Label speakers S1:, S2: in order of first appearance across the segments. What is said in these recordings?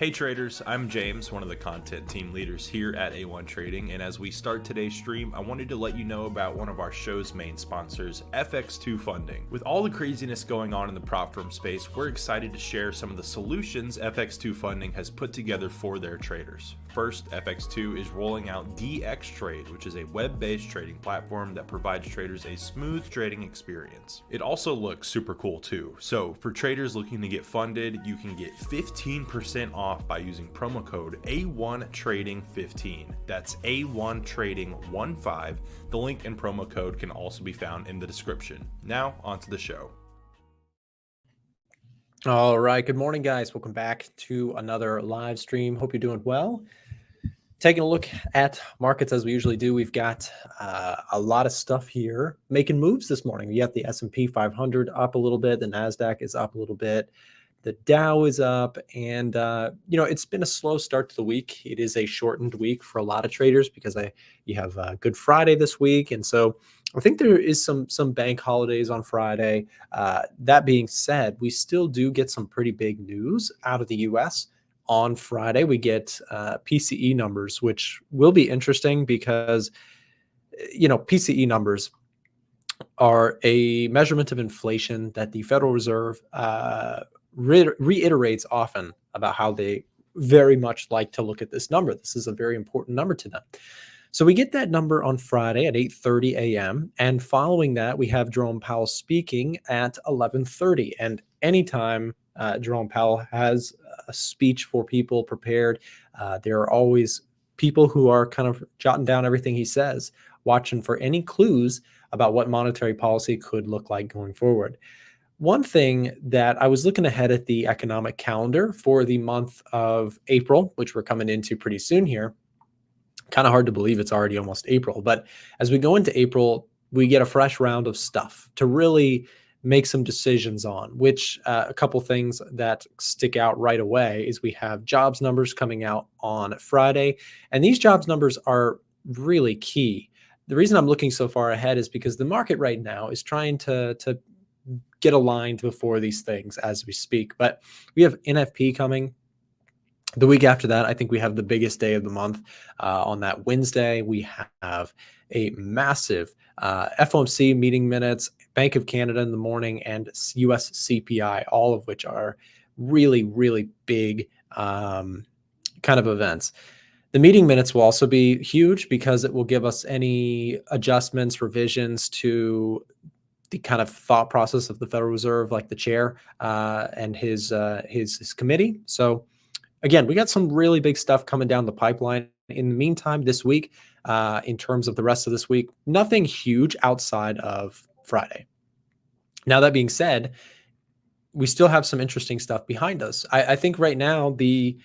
S1: Hey traders, I'm James, one of the content team leaders here at A1 Trading, and as we start today's stream, I wanted to let you know about one of our show's main sponsors, FX2 Funding. With all the craziness going on in the prop firm space, we're excited to share some of the solutions FX2 Funding has put together for their traders. First, FX2 is rolling out DXTrade, which is a web-based trading platform that provides traders a smooth trading experience. It also looks super cool too. So for traders looking to get funded, you can get 15% off by using promo code A1Trading15. That's A1Trading15. The link and promo code can also be found in the description. Now, onto the show.
S2: All right. Good morning, guys. Welcome back to another live stream. Hope you're doing well. Taking a look at markets as we usually do, we've got a lot of stuff here making moves this morning. You have the SP500 up a little bit. The NASDAQ is up a little bit. The Dow is up. And, it's been a slow start to the week. It is a shortened week for a lot of traders because you have Good Friday this week. And so I think there is some bank holidays on Friday. That being said, we still do get some pretty big news out of the U.S. On Friday. We get PCE numbers, which will be interesting because, PCE numbers are a measurement of inflation that the Federal Reserve reiterates often about how they very much like to look at this number. This is a very important number to them. So we get that number on Friday at 8:30 a.m. And following that, we have Jerome Powell speaking at 11:30. And anytime Jerome Powell has a speech for people prepared, there are always people who are kind of jotting down everything he says, watching for any clues about what monetary policy could look like going forward. One thing that I was looking ahead at the economic calendar for the month of April, which we're coming into pretty soon here. Kind of hard to believe it's already almost April, but as we go into April, we get a fresh round of stuff to really make some decisions on, which a couple things that stick out right away is we have jobs numbers coming out on Friday, and these jobs numbers are really key. The reason I'm looking so far ahead is because the market right now is trying to get aligned before these things as we speak, but we have NFP coming. The week after that, I think we have the biggest day of the month. On that Wednesday, we have a massive FOMC meeting minutes, Bank of Canada in the morning, and US CPI, all of which are really, really big kind of events. The meeting minutes will also be huge because it will give us any adjustments, revisions to the kind of thought process of the Federal Reserve, like the chair and his committee. So again, we got some really big stuff coming down the pipeline. In the meantime, this week, in terms of the rest of this week, nothing huge outside of Friday. Now, that being said, we still have some interesting stuff behind us. I think right now, the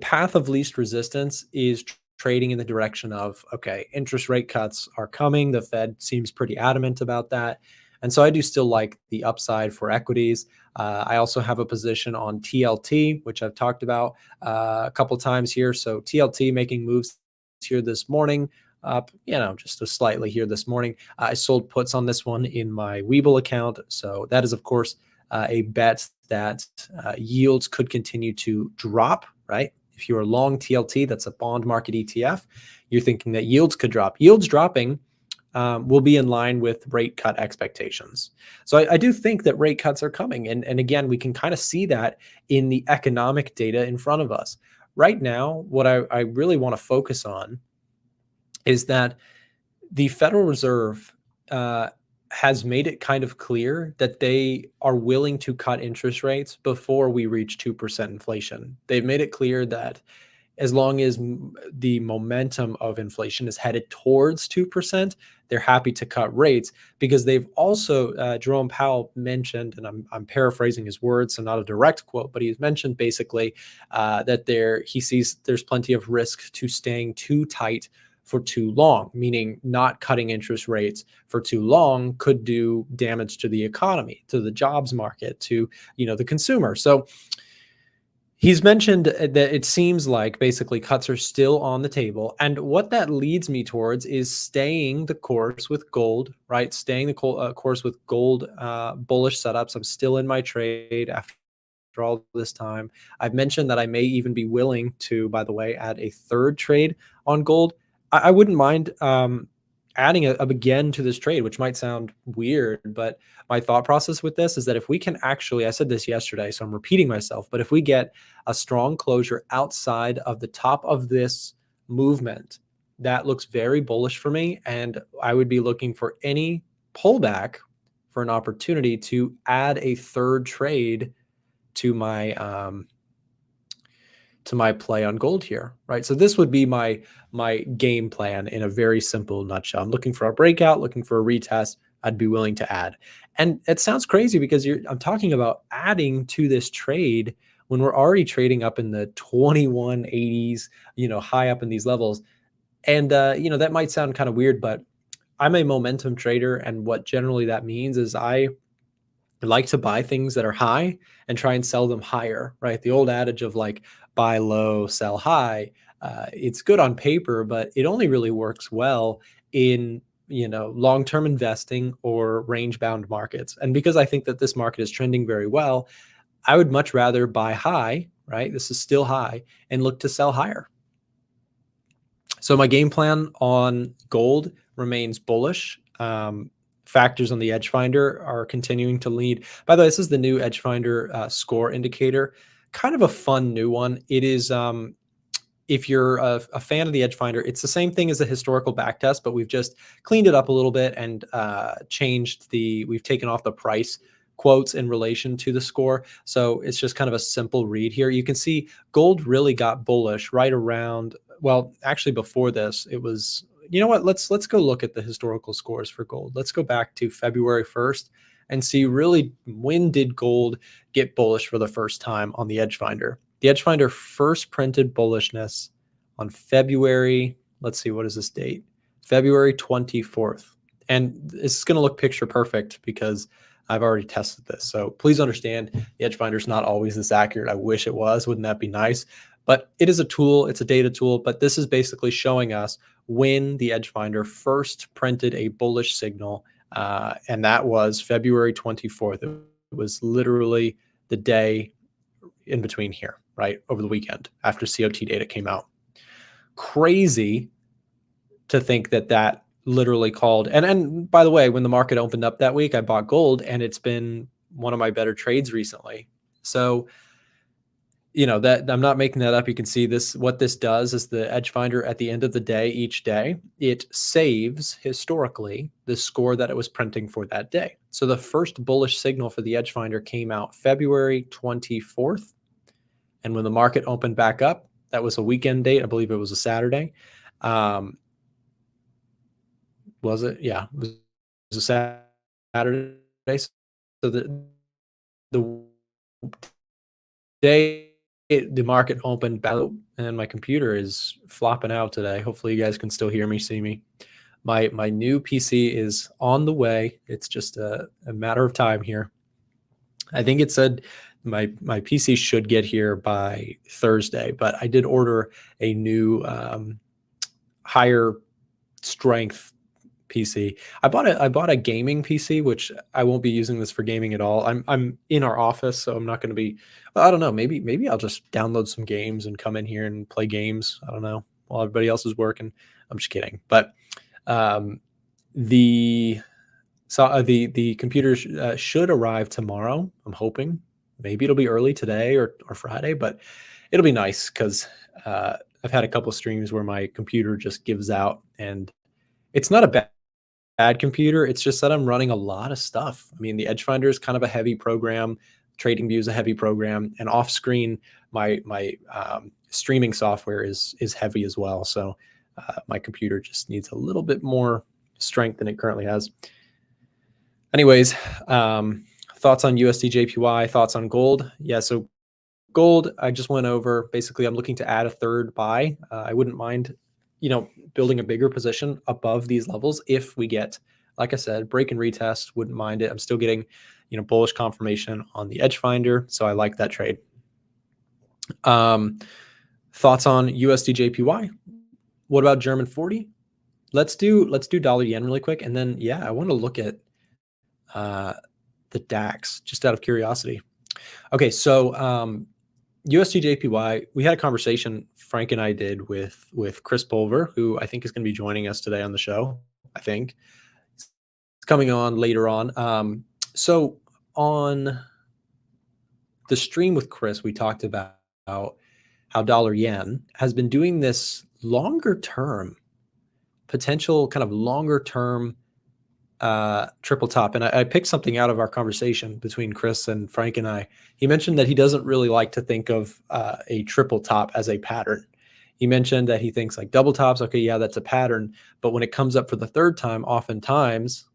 S2: path of least resistance is trading in the direction of, okay, interest rate cuts are coming. The Fed seems pretty adamant about that. And so I do still like the upside for equities. I also have a position on TLT, which I've talked about a couple times here. So TLT making moves here this morning, up, just a slightly here this morning. I sold puts on this one in my Webull account. So that is, of course, a bet that yields could continue to drop, right? If you're long TLT, that's a bond market ETF, you're thinking that yields could drop. Yields dropping will be in line with rate cut expectations. So I do think that rate cuts are coming. And again, we can kind of see that in the economic data in front of us. Right now, what I really want to focus on is that the Federal Reserve has made it kind of clear that they are willing to cut interest rates before we reach 2% inflation. They've made it clear that as long as the momentum of inflation is headed towards 2%, they're happy to cut rates because they've also, Jerome Powell mentioned, and I'm paraphrasing his words, so not a direct quote, but he's mentioned basically that he sees there's plenty of risk to staying too tight for too long, meaning not cutting interest rates for too long could do damage to the economy, to the jobs market, to the consumer. So he's mentioned that it seems like basically cuts are still on the table. And what that leads me towards is staying the course with gold, right? Staying the course with gold bullish setups. I'm still in my trade after all this time. I've mentioned that I may even be willing to, by the way, add a third trade on gold. I wouldn't mind adding a again to this trade, which might sound weird, but my thought process with this is that if we can actually, I said this yesterday, so I'm repeating myself, but if we get a strong closure outside of the top of this movement, that looks very bullish for me. And I would be looking for any pullback for an opportunity to add a third trade to my play on gold here, right? So this would be my game plan in a very simple nutshell. I'm looking for a breakout, looking for a retest. I'd be willing to add. And it sounds crazy because I'm talking about adding to this trade when we're already trading up in the 2180s, high up in these levels. And that might sound kind of weird, but I'm a momentum trader, and what generally that means is I like to buy things that are high and try and sell them higher, right? The old adage of like buy low, sell high. It's good on paper, but it only really works well in long-term investing or range-bound markets. And because I think that this market is trending very well, I would much rather buy high, right? This is still high, and look to sell higher. So my game plan on gold remains bullish. Factors on the EDGEFINDER are continuing to lead. By the way, this is the new EDGEFINDER score indicator, kind of a fun new one. It is, if you're a fan of the EDGEFINDER, it's the same thing as a historical backtest, but we've just cleaned it up a little bit and we've taken off the price quotes in relation to the score. So it's just kind of a simple read here. You can see gold really got bullish right around, well, actually before this, it was, you know what, let's go look at the historical scores for gold. Let's go back to February 1st and see really when did gold get bullish for the first time on the EDGEFINDER. The EDGEFINDER first printed bullishness on February, let's see, what is this date? February 24th. And this is going to look picture perfect because I've already tested this. So please understand the EDGEFINDER is not always this accurate. I wish it was. Wouldn't that be nice? But it is a tool. It's a data tool. But this is basically showing us when the EDGEFINDER first printed a bullish signal. And that was February 24th. It was literally the day in between here, right? Over the weekend after COT data came out. Crazy to think that literally called. And by the way, when the market opened up that week, I bought gold, and it's been one of my better trades recently. So, that I'm not making that up. You can see this. What this does is the EDGEFINDER at the end of the day, each day, it saves historically the score that it was printing for that day. So the first bullish signal for the EDGEFINDER came out February 24th. And when the market opened back up, that was a weekend date. I believe it was a Saturday. Was it? Yeah, it was a Saturday. So the day the market opened back, and my computer is flopping out today. Hopefully you guys can still hear me, see me. My new PC is on the way. It's just a matter of time here. I think it said my PC should get here by Thursday, but I did order a new higher strength PC. I bought a gaming PC, which I won't be using this for gaming at all. I'm in our office, so I'm not going to be. I don't know. Maybe I'll just download some games and come in here and play games. I don't know, while everybody else is working. I'm just kidding. But the computer should arrive tomorrow. I'm hoping. Maybe it'll be early today or Friday, but it'll be nice because I've had a couple of streams where my computer just gives out, and it's not a bad computer. It's just that I'm running a lot of stuff. I mean, the EDGEFINDER is kind of a heavy program. TradingView is a heavy program, and off screen, my streaming software is heavy as well. So my computer just needs a little bit more strength than it currently has. Anyways, thoughts on USD JPY, thoughts on gold. Yeah, so gold, I just went over. Basically, I'm looking to add a third buy. I wouldn't mind, building a bigger position above these levels if we get, like I said, break and retest. Wouldn't mind it. I'm still getting, bullish confirmation on the EDGEFINDER, so I like that trade. Thoughts on USD JPY? What about German 40? Let's do dollar yen really quick, and then I want to look at the DAX just out of curiosity. Okay, so USD JPY, we had a conversation Frank and I did with Chris Pulver, who I think is going to be joining us today on the show. I think it's coming on later on. So on the stream with Chris, we talked about how dollar yen has been doing this longer term, potential kind of longer term triple top. And I picked something out of our conversation between Chris and Frank and I. He mentioned that he doesn't really like to think of a triple top as a pattern. He mentioned that he thinks like double tops, okay, yeah, that's a pattern. But when it comes up for the third time, oftentimes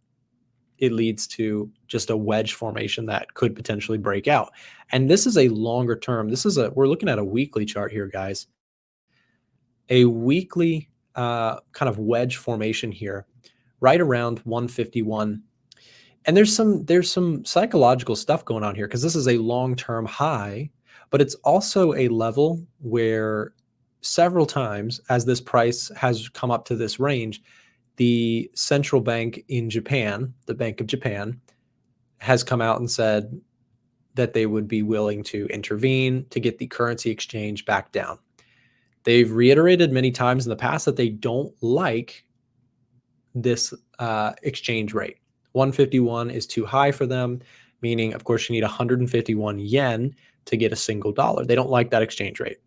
S2: it leads to just a wedge formation that could potentially break out. And this is a longer term. We're looking at a weekly chart here, guys. A weekly kind of wedge formation here, right around 151. And there's some psychological stuff going on here because this is a long-term high, but it's also a level where several times as this price has come up to this range, the central bank in Japan, the Bank of Japan, has come out and said that they would be willing to intervene to get the currency exchange back down. They've reiterated many times in the past that they don't like this exchange rate. 151 is too high for them, meaning, of course, you need 151 yen to get a single dollar. They don't like that exchange rate.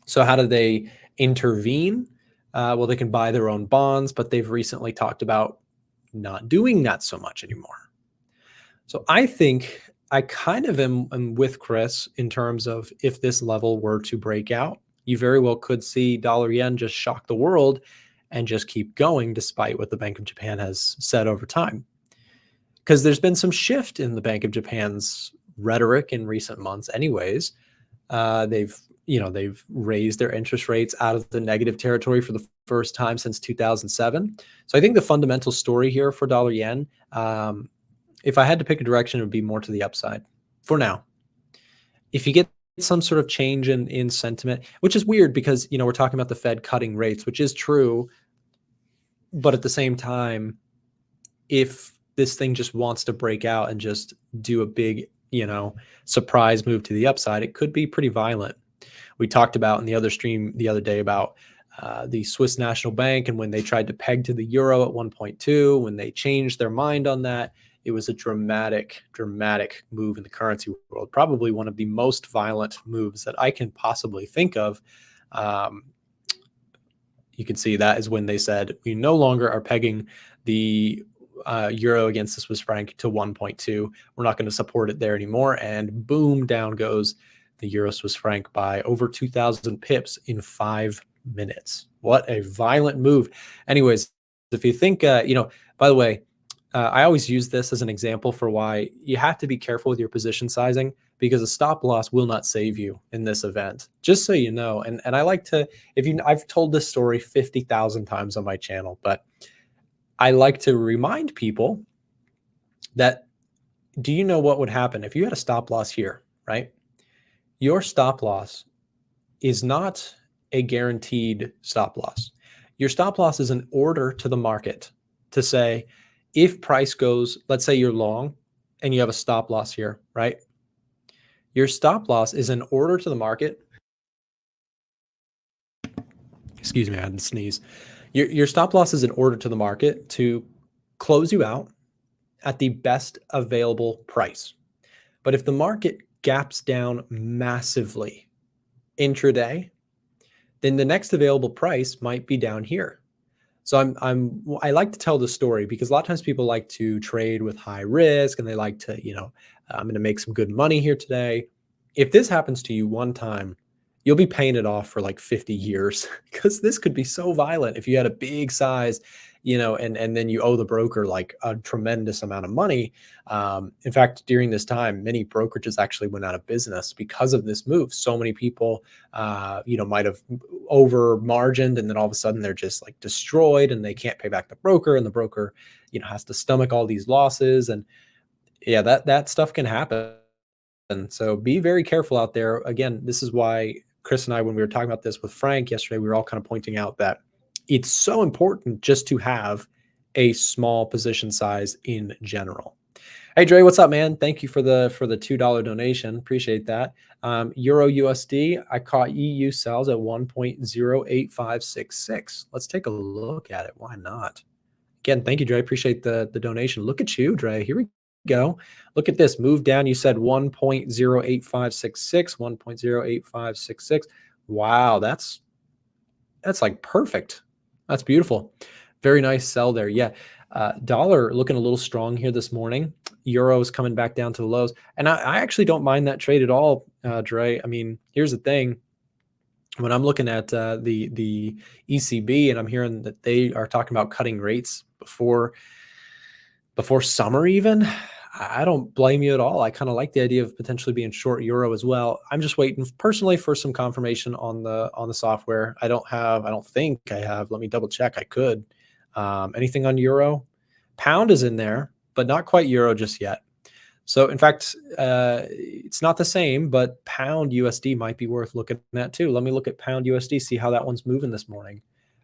S2: So how do they intervene? Well, they can buy their own bonds, but they've recently talked about not doing that so much anymore. So I think I kind of am with Chris in terms of if this level were to break out, you very well could see dollar yen just shock the world and just keep going despite what the Bank of Japan has said over time. Because there's been some shift in the Bank of Japan's rhetoric in recent months anyways. They've raised their interest rates out of the negative territory for the first time since 2007. So I think the fundamental story here for dollar yen, if I had to pick a direction, it would be more to the upside for now. If you get some sort of change in sentiment, which is weird because, we're talking about the Fed cutting rates, which is true. But at the same time, if this thing just wants to break out and just do a big, surprise move to the upside, it could be pretty violent. We talked about in the other stream the other day about the Swiss National Bank and when they tried to peg to the euro at 1.2, when they changed their mind on that, it was a dramatic move in the currency world. Probably one of the most violent moves that I can possibly think of. You can see that is when they said we no longer are pegging the euro against the Swiss franc to 1.2. We're not going to support it there anymore. And boom, down goes the euro Swiss franc by over 2,000 pips in 5 minutes. What a violent move. Anyways, if you think, by the way, I always use this as an example for why you have to be careful with your position sizing, because a stop loss will not save you in this event, just so you know. And I like to, I've told this story 50,000 times on my channel, but I like to remind people that, do you know what would happen if you had a stop loss here, right? Your stop loss is not a guaranteed stop loss. Your stop loss is an order to the market to say, if price goes, let's say you're long and you have a stop loss here, right? Your stop loss is an order to the market. Excuse me, I had to sneeze. Your stop loss is an order to the market to close you out at the best available price. But if the market gaps down massively intraday, then the next available price might be down here. So I like to tell the story because a lot of times people like to trade with high risk and they like to, I'm going to make some good money here today. If this happens to you one time, you'll be paying it off for like 50 years because this could be so violent. If you had a big size, and then you owe the broker like a tremendous amount of money. In fact, during this time, many brokerages actually went out of business because of this move. So many people, might have over margined, and then all of a sudden they're just like destroyed and they can't pay back the broker, and the broker, has to stomach all these losses. And yeah, that stuff can happen. And so be very careful out there. Again, this is why Chris and I, when we were talking about this with Frank yesterday, we were all kind of pointing out that it's so important just to have a small position size in general. Hey Dre, what's up, man? Thank you for the $2 donation. Appreciate that. Euro USD, I caught EU sells at 1.08566. Let's take a look at it. Why not? Again, thank you, Dre. Appreciate the donation. Look at you, Dre. Here we go. Look at this move down. You said 1.08566, 1.08566. Wow, that's like perfect. That's beautiful. Very nice sell there. Yeah. Dollar looking a little strong here this morning. Euro is coming back down to the lows. And I actually don't mind that trade at all, Dre. I mean, here's the thing. When I'm looking at the ECB and I'm hearing that they are talking about cutting rates before summer even, I don't blame you at all. I kind of like the idea of potentially being short euro as well. I'm just waiting personally for some confirmation on the software. I don't think I have. Let me double check. I could. Anything on euro? Pound is in there, but not quite euro just yet. So in fact, it's not the same, but pound USD might be worth looking at too. Let me look at pound USD, see how that one's moving this morning.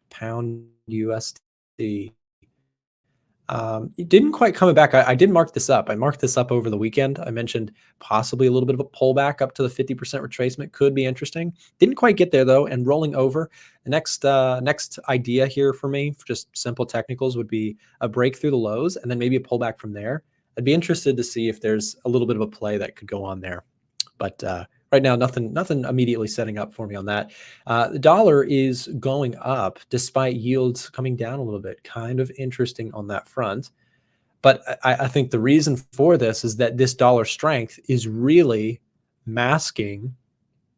S2: Pound USD. It didn't quite come back. I did mark this up. I marked this up over the weekend. I mentioned possibly a little bit of a pullback up to the 50% retracement could be interesting. Didn't quite get there though, and rolling over. The next idea here for me, for just simple technicals, would be a break through the lows and then maybe a pullback from there. I'd be interested to see if there's a little bit of a play that could go on there, but right now, nothing immediately setting up for me on that. The dollar is going up despite yields coming down a little bit. Kind of interesting on that front. But I think the reason for this is that this dollar strength is really masking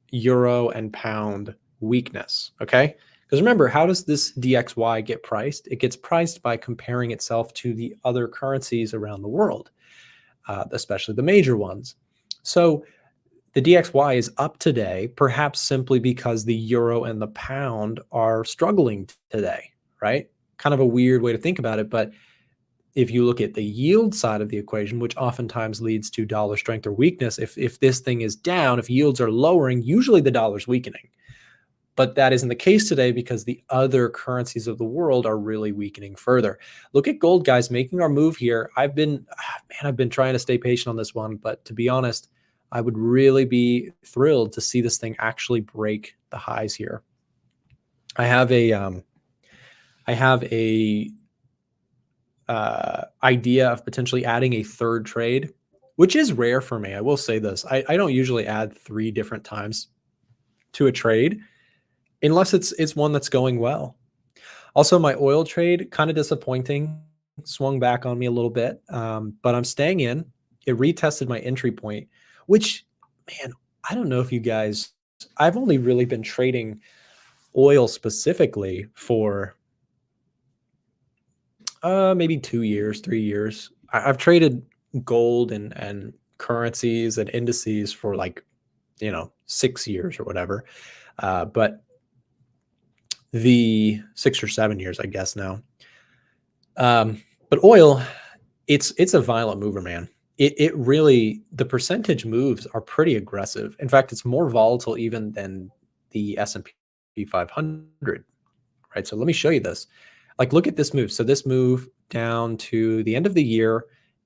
S2: euro and pound weakness. Okay. Because remember, how does this DXY get priced? It gets priced by comparing itself to the other currencies around the world, especially the major ones. So the DXY is up today, perhaps simply because the euro and the pound are struggling today, right? Kind of a weird way to think about it. But if you look at the yield side of the equation, which oftentimes leads to dollar strength or weakness, if this thing is down, if yields are lowering, usually the dollar's weakening. But that isn't the case today because the other currencies of the world are really weakening further. Look at gold, guys, making our move here. I've been trying to stay patient on this one, but to be honest, I would really be thrilled to see this thing actually break the highs here. I have a idea of potentially adding a third trade, which is rare for me. I will say this. I don't usually add 3 different times to a trade unless it's one that's going well. Also, my oil trade, kind of disappointing, swung back on me a little bit, but I'm staying in. It retested my entry point, which, man, I don't know if you guys, I've only really been trading oil specifically for maybe 2 years, 3 years. I've traded gold and currencies and indices for like, 6 years or whatever. But the 6 or 7 years, I guess now. But oil, it's a violent mover, man. It really, the percentage moves are pretty aggressive. In fact, it's more volatile even than the S&P 500, right? So let me show you this. Like, look at this move. So this move down to the end of the year,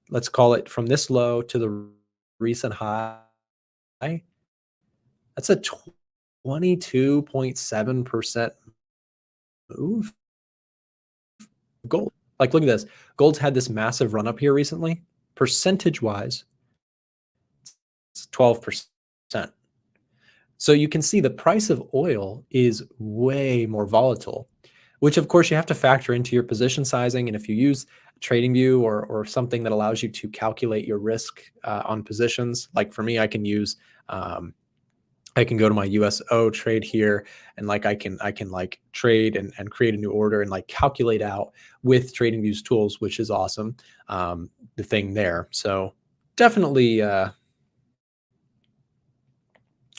S2: let's call it from this low to the recent high. That's a 22.7% move. Gold. Like, look at this. Gold's had this massive run up here recently. Percentage wise, it's 12%. So you can see the price of oil is way more volatile, which of course you have to factor into your position sizing. And if you use TradingView or something that allows you to calculate your risk on positions, like for me, I can use, I can go to my USO trade here, and like I can like trade and create a new order and like calculate out with TradingView's tools, which is awesome. The thing there. So definitely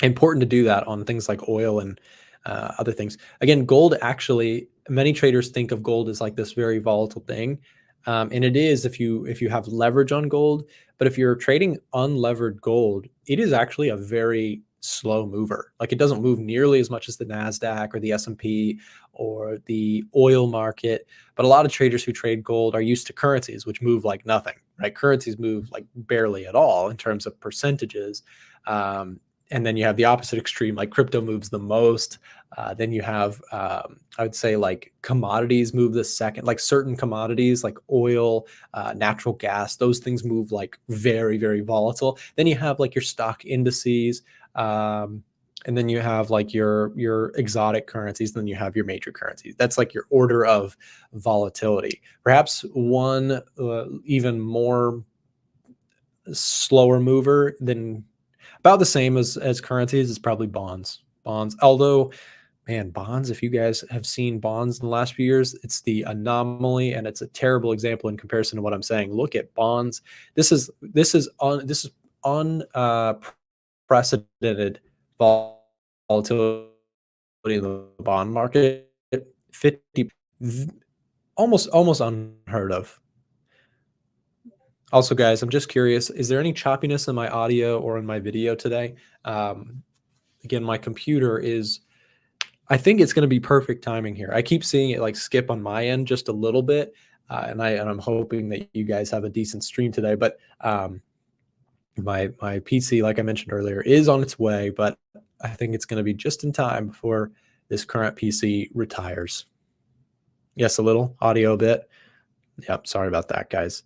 S2: important to do that on things like oil and other things. Again, gold, actually, many traders think of gold as like this very volatile thing. And it is if you have leverage on gold, but if you're trading unlevered gold, it is actually a very slow mover. Like, it doesn't move nearly as much as the NASDAQ or the S&P or the oil market. But a lot of traders who trade gold are used to currencies which move like nothing. right? Currencies move like barely at all in terms of percentages. And then you have the opposite extreme, like crypto moves the most. Then you have, I would say, like commodities move the second, like certain commodities like oil, natural gas, those things move like very, very volatile. Then you have like your stock indices. And then you have like your exotic currencies, then you have your major currencies. That's like your order of volatility. Perhaps one even more slower mover than about the same as currencies is probably bonds. Bonds, although man, bonds, if you guys have seen bonds in the last few years, it's the anomaly and it's a terrible example in comparison to what I'm saying. Look at bonds. This is unprecedented volatility in the bond market. 50, almost unheard of. Also, guys, I'm just curious, is there any choppiness in my audio or in my video today? Again, my computer is, I think it's going to be perfect timing here. I keep seeing it like skip on my end just a little bit. And I'm hoping that you guys have a decent stream today, but my PC, like I mentioned earlier, is on its way, but I think it's going to be just in time before this current PC retires. Yes, a little audio bit. Yep, sorry about that, guys.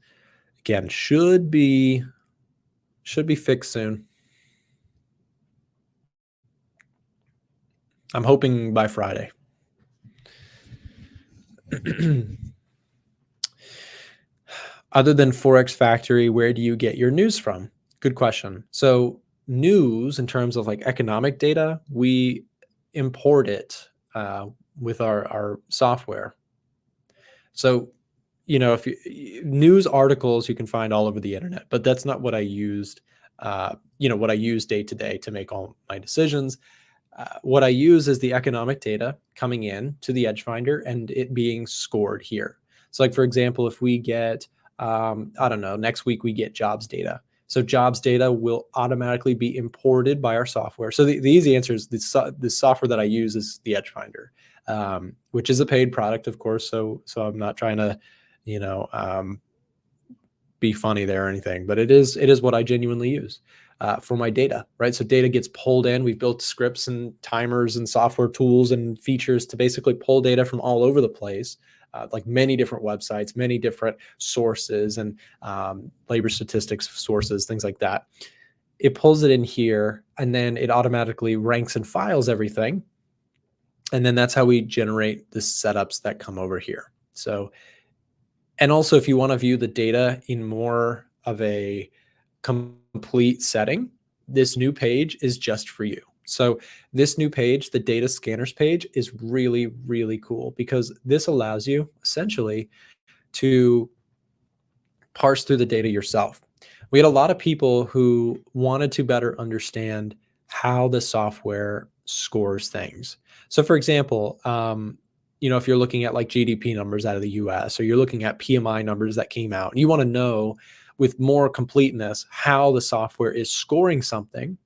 S2: Again, should be fixed soon. I'm hoping by Friday. Other than Forex Factory, where do you get your news from? Good question. So news in terms of like economic data, we import it with our software. So, if news articles you can find all over the internet, but that's not what I used. What I use day to day to make all my decisions. What I use is the economic data coming in to the EDGEFINDER and it being scored here. So like, for example, if we get, I don't know, next week we get jobs data. So jobs data will automatically be imported by our software. So the easy answer is the software that I use is the EDGEFINDER, which is a paid product, of course. So I'm not trying to, be funny there or anything, but it is what I genuinely use. For my data, right? So data gets pulled in. We've built scripts and timers and software tools and features to basically pull data from all over the place, like many different websites, many different sources and labor statistics sources, things like that. It pulls it in here and then it automatically ranks and files everything. And then that's how we generate the setups that come over here. So, and also if you want to view the data in more of a complete setting, this new page is just for you. So this new page, the data scanners page, is really, really cool because this allows you essentially to parse through the data yourself. We had a lot of people who wanted to better understand how the software scores things. So for example, if you're looking at like GDP numbers out of the US or you're looking at PMI numbers that came out and you want to know with more completeness how the software is scoring something,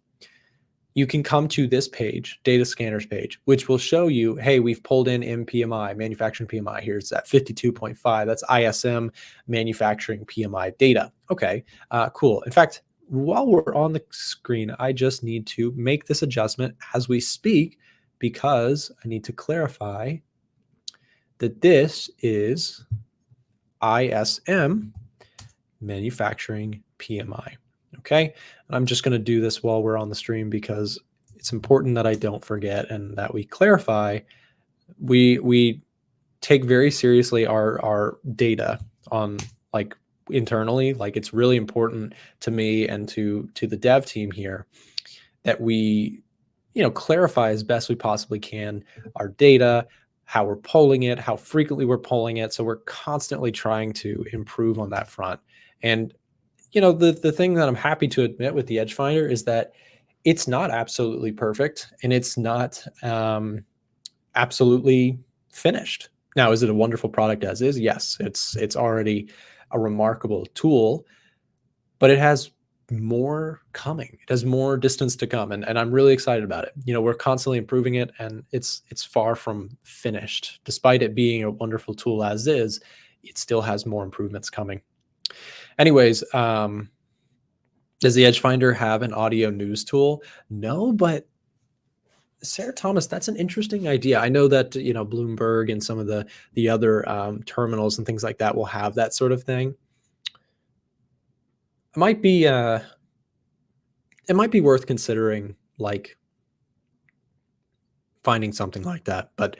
S2: you can come to this page, data scanners page, which will show you, hey, we've pulled in MPMI, manufacturing PMI. Here's that 52.5. That's ISM manufacturing PMI data. Okay, cool. In fact, while we're on the screen, I just need to make this adjustment as we speak because I need to clarify that this is ISM manufacturing PMI. Okay. And I'm just going to do this while we're on the stream because it's important that I don't forget and that we clarify. We take very seriously our data on like internally. Like it's really important to me and to the dev team here that we, clarify as best we possibly can our data, how we're polling it, how frequently we're polling it. So we're constantly trying to improve on that front. And, the thing that I'm happy to admit with the EDGEFINDER is that it's not absolutely perfect and it's not absolutely finished. Now, is it a wonderful product as is? Yes, it's already a remarkable tool, but it has more coming. It has more distance to come. And I'm really excited about it. We're constantly improving it and it's far from finished. Despite it being a wonderful tool as is, it still has more improvements coming. Anyways, does the EDGEFINDER have an audio news tool? No, but Sarah Thomas, that's an interesting idea. I know that, you know, Bloomberg and some of the other terminals and things like that will have that sort of thing. It might be worth considering, like, finding something like that. But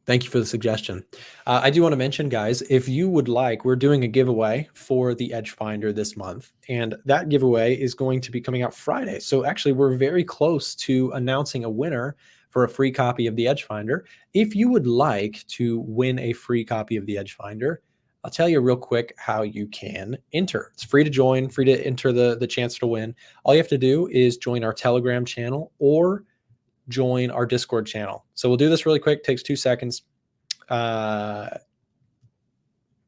S2: thank you for the suggestion. I do want to mention, guys, if you would like, we're doing a giveaway for the EDGEFINDER this month, and that giveaway is going to be coming out Friday. So actually, we're very close to announcing a winner for a free copy of the EDGEFINDER. If you would like to win a free copy of the EDGEFINDER, I'll tell you real quick how you can enter. It's free to join, free to enter the chance to win. All you have to do is join our Telegram channel or join our Discord channel. So we'll do this really quick, takes 2 seconds. Join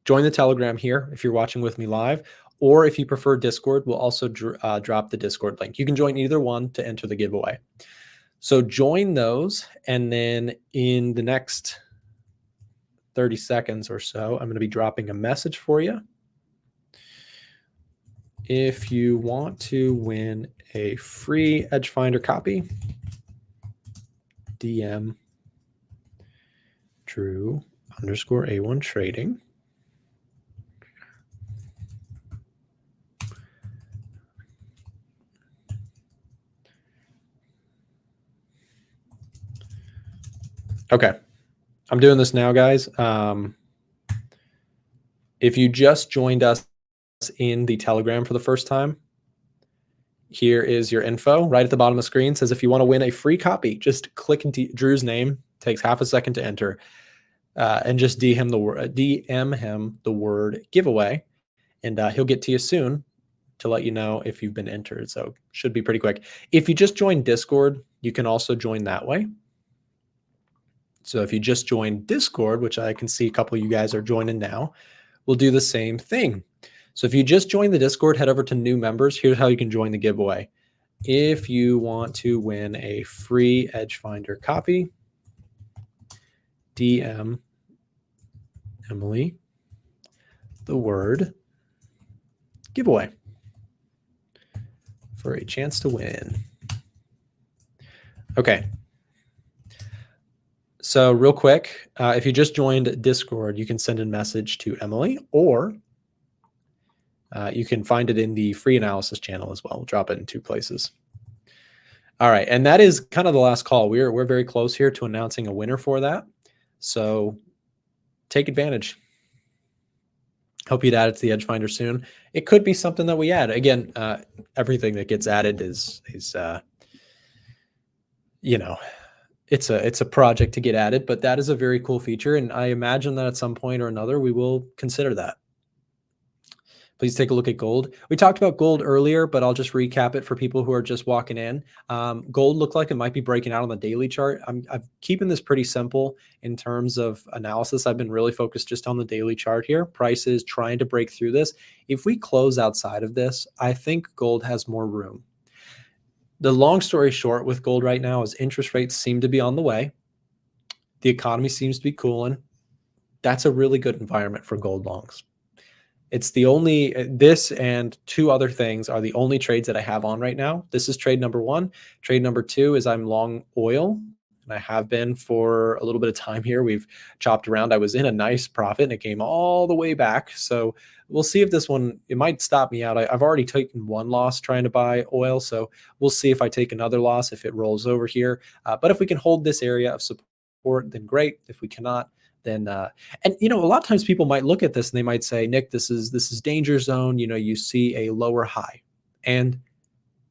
S2: the Telegram here if you're watching with me live, or if you prefer Discord, we'll also drop the Discord link. You can join either one to enter the giveaway. So join those, and then in the next 30 seconds or so, I'm going to be dropping a message for you. If you want to win a free EDGEFINDER copy, DM Drew_A1 Trading. Okay, I'm doing this now, guys. If you just joined us in the Telegram for the first time, here is your info right at the bottom of the screen. It says if you want to win a free copy, just click into Drew's name. Takes half a second to enter, and just DM him the word giveaway, and he'll get to you soon to let you know if you've been entered. So should be pretty quick. If you just join Discord, you can also join that way. So if you just join Discord, which I can see a couple of you guys are joining now, we'll do the same thing. So if you just join the Discord, head over to new members. Here's how you can join the giveaway. If you want to win a free EDGEFINDER copy, DM Emily the word giveaway for a chance to win. Okay. So real quick, if you just joined Discord, you can send a message to Emily, or you can find it in the free analysis channel as well. We'll drop it in 2 places. All right, and that is kind of the last call. We're very close here to announcing a winner for that. So take advantage. Hope you'd add it to the EDGEFINDER soon. It could be something that we add. Again, everything that gets added is you know, it's a project to get added, but that is a very cool feature, and I imagine that at some point or another we will consider that. Please take a look at gold. We talked about gold earlier, but I'll just recap it for people who are just walking in. Gold looked like it might be breaking out on the daily chart. I'm keeping this pretty simple in terms of analysis. I've been really focused just on the daily chart here. Prices trying to break through this. If we close outside of this, I think gold has more room. The long story short with gold right now is interest rates seem to be on the way. The economy seems to be cooling. That's a really good environment for gold longs. It's the only, this and 2 other things are the only trades that I have on right now. This is trade number 1. Trade number 2 is I'm long oil, and I have been for a little bit of time here. We've chopped around. I was in a nice profit, and it came all the way back. So we'll see if this one, it might stop me out. I've already taken 1 loss trying to buy oil, so we'll see if I take another loss, if it rolls over here. But if we can hold this area of support, then great. If we cannot, then and you know, a lot of times people might look at this and they might say, Nick, this is danger zone. You know, you see a lower high, and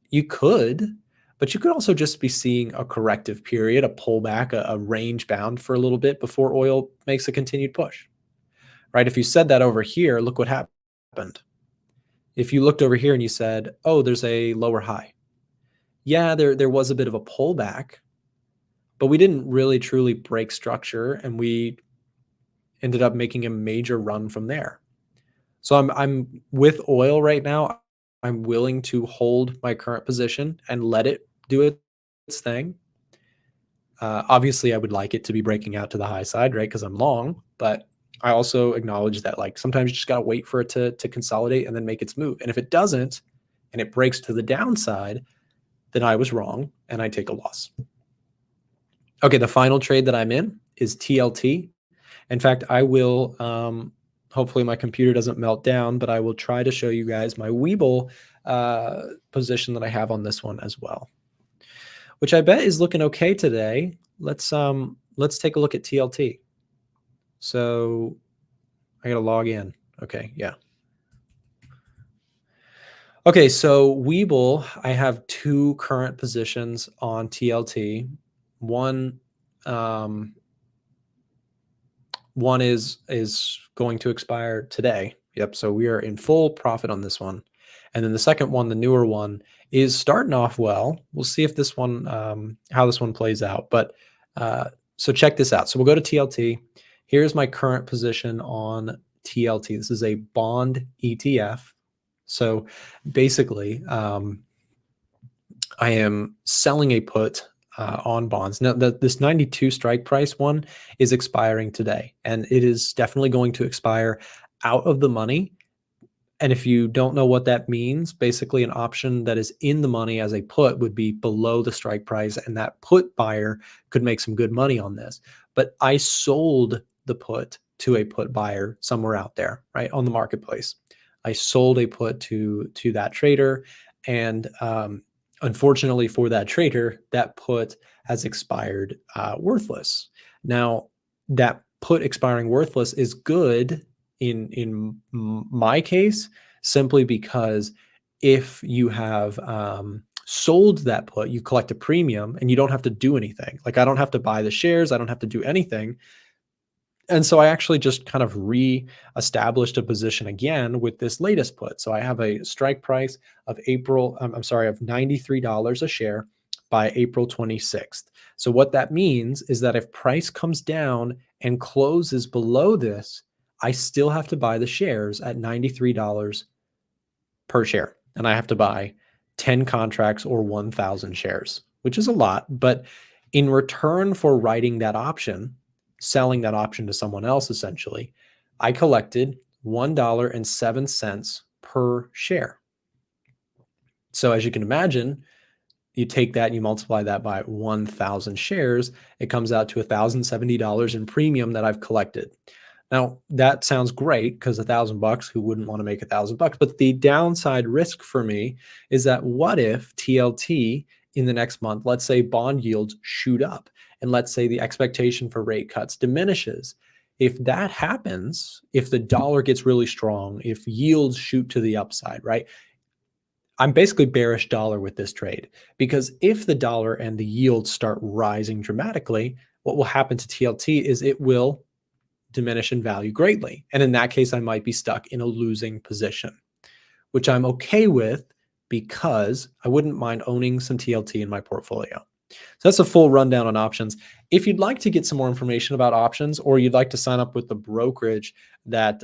S2: you could, but you could also just be seeing a corrective period, a pullback, a range bound for a little bit before oil makes a continued push, right? If you said that over here, look what happened. If you looked over here and you said, oh, there's a lower high. Yeah, there was a bit of a pullback, but we didn't really truly break structure, and we ended up making a major run from there. So I'm with oil right now. I'm willing to hold my current position and let it do its thing. Obviously, I would like it to be breaking out to the high side, right? Because I'm long, but I also acknowledge that like sometimes you just got to wait for it to consolidate and then make its move. And if it doesn't and it breaks to the downside, then I was wrong and I take a loss. Okay, the final trade that I'm in is TLT. In fact, I will, hopefully my computer doesn't melt down, but I will try to show you guys my Webull position that I have on this one as well, which I bet is looking okay today. Let's take a look at TLT. So I got to log in. Okay, yeah. Okay, so Webull, I have two current positions on TLT. One is going to expire today. Yep, so we are in full profit on this one. And then the second one, the newer one, is starting off well. We'll see if this one, how this one plays out. But so check this out. So we'll go to TLT. Here's my current position on TLT. This is a bond ETF. So basically, I am selling a put on bonds. Now, this 92 strike price one is expiring today, and it is definitely going to expire out of the money. And if you don't know what that means, basically an option that is in the money as a put would be below the strike price, and that put buyer could make some good money on this. But I sold the put to a put buyer somewhere out there, right, on the marketplace. I sold a put to that trader, and unfortunately for that trader, that put has expired worthless. Now, that put expiring worthless is good in my case, simply because if you have sold that put, you collect a premium and you don't have to do anything. Like I don't have to buy the shares, I don't have to do anything. And so I actually just kind of re-established a position again with this latest put. So I have a strike price of of $93 a share by April 26th. So what that means is that if price comes down and closes below this, I still have to buy the shares at $93 per share. And I have to buy 10 contracts or 1,000 shares, which is a lot. But in return for writing that option, selling that option to someone else, essentially, I collected $1.07 per share. So as you can imagine, you take that and you multiply that by 1,000 shares, it comes out to $1,070 in premium that I've collected. Now that sounds great because $1,000, who wouldn't want to make $1,000? But the downside risk for me is that what if TLT in the next month, let's say bond yields shoot up, and let's say the expectation for rate cuts diminishes. If that happens, if the dollar gets really strong, if yields shoot to the upside, right? I'm basically bearish dollar with this trade, because if the dollar and the yields start rising dramatically, what will happen to TLT is it will diminish in value greatly. And in that case, I might be stuck in a losing position, which I'm okay with because I wouldn't mind owning some TLT in my portfolio. So that's a full rundown on options. If you'd like to get some more information about options, or you'd like to sign up with the brokerage that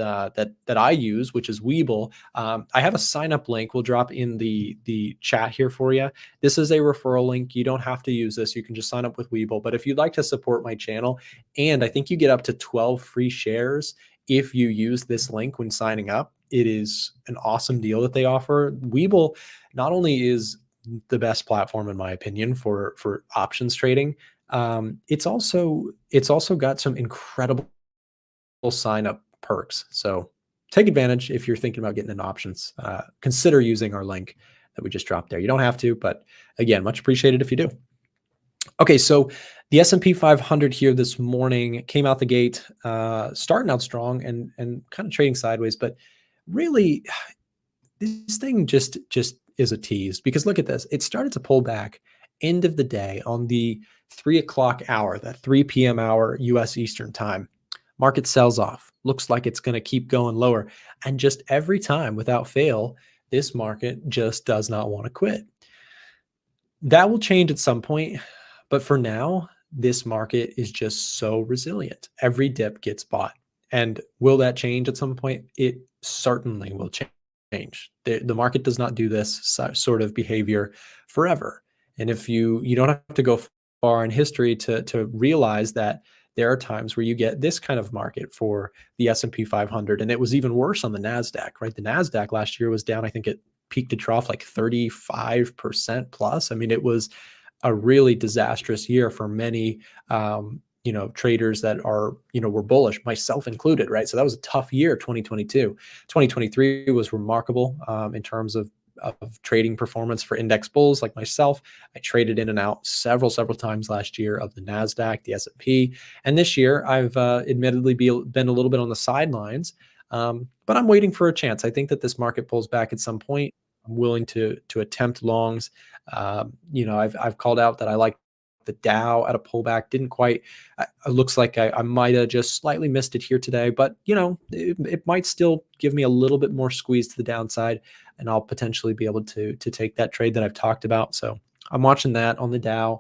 S2: I use, which is Webull, I have a sign up link. We'll drop in the chat here for you. This is a referral link. You don't have to use this. You can just sign up with Webull. But if you'd like to support my channel, and I think you get up to 12 free shares if you use this link when signing up. It is an awesome deal that they offer. Webull not only is the best platform, in my opinion, for options trading, it's also got some incredible sign up perks. So take advantage if you're thinking about getting into options. Consider using our link that we just dropped there. You don't have to, but again, much appreciated if you do. Okay, so the S&P 500 here this morning came out the gate, starting out strong and kind of trading sideways, but really this thing just is a tease, because look at this. It started to pull back end of the day on the 3 o'clock hour, that 3 p.m. hour US Eastern time. Market sells off. Looks like it's going to keep going lower. And just every time without fail, this market just does not want to quit. That will change at some point. But for now, this market is just so resilient. Every dip gets bought. And will that change at some point? It certainly will change. The market does not do this sort of behavior forever. And if you don't have to go far in history to realize that there are times where you get this kind of market for the S&P 500, and it was even worse on the NASDAQ, right? The NASDAQ last year was down, I think, at peak to trough like 35% plus. I mean, it was a really disastrous year for many, traders that are, were bullish, myself included, right? So that was a tough year, 2022. 2023 was remarkable in terms of trading performance for index bulls like myself. I traded in and out several times last year of the NASDAQ, the S&P. And this year I've admittedly been a little bit on the sidelines, but I'm waiting for a chance. I think that this market pulls back at some point. I'm willing to attempt longs. I've called out that I like the Dow at a pullback. Didn't quite. It looks like I might have just slightly missed it here today, but it might still give me a little bit more squeeze to the downside, and I'll potentially be able to take that trade that I've talked about. So I'm watching that on the Dow.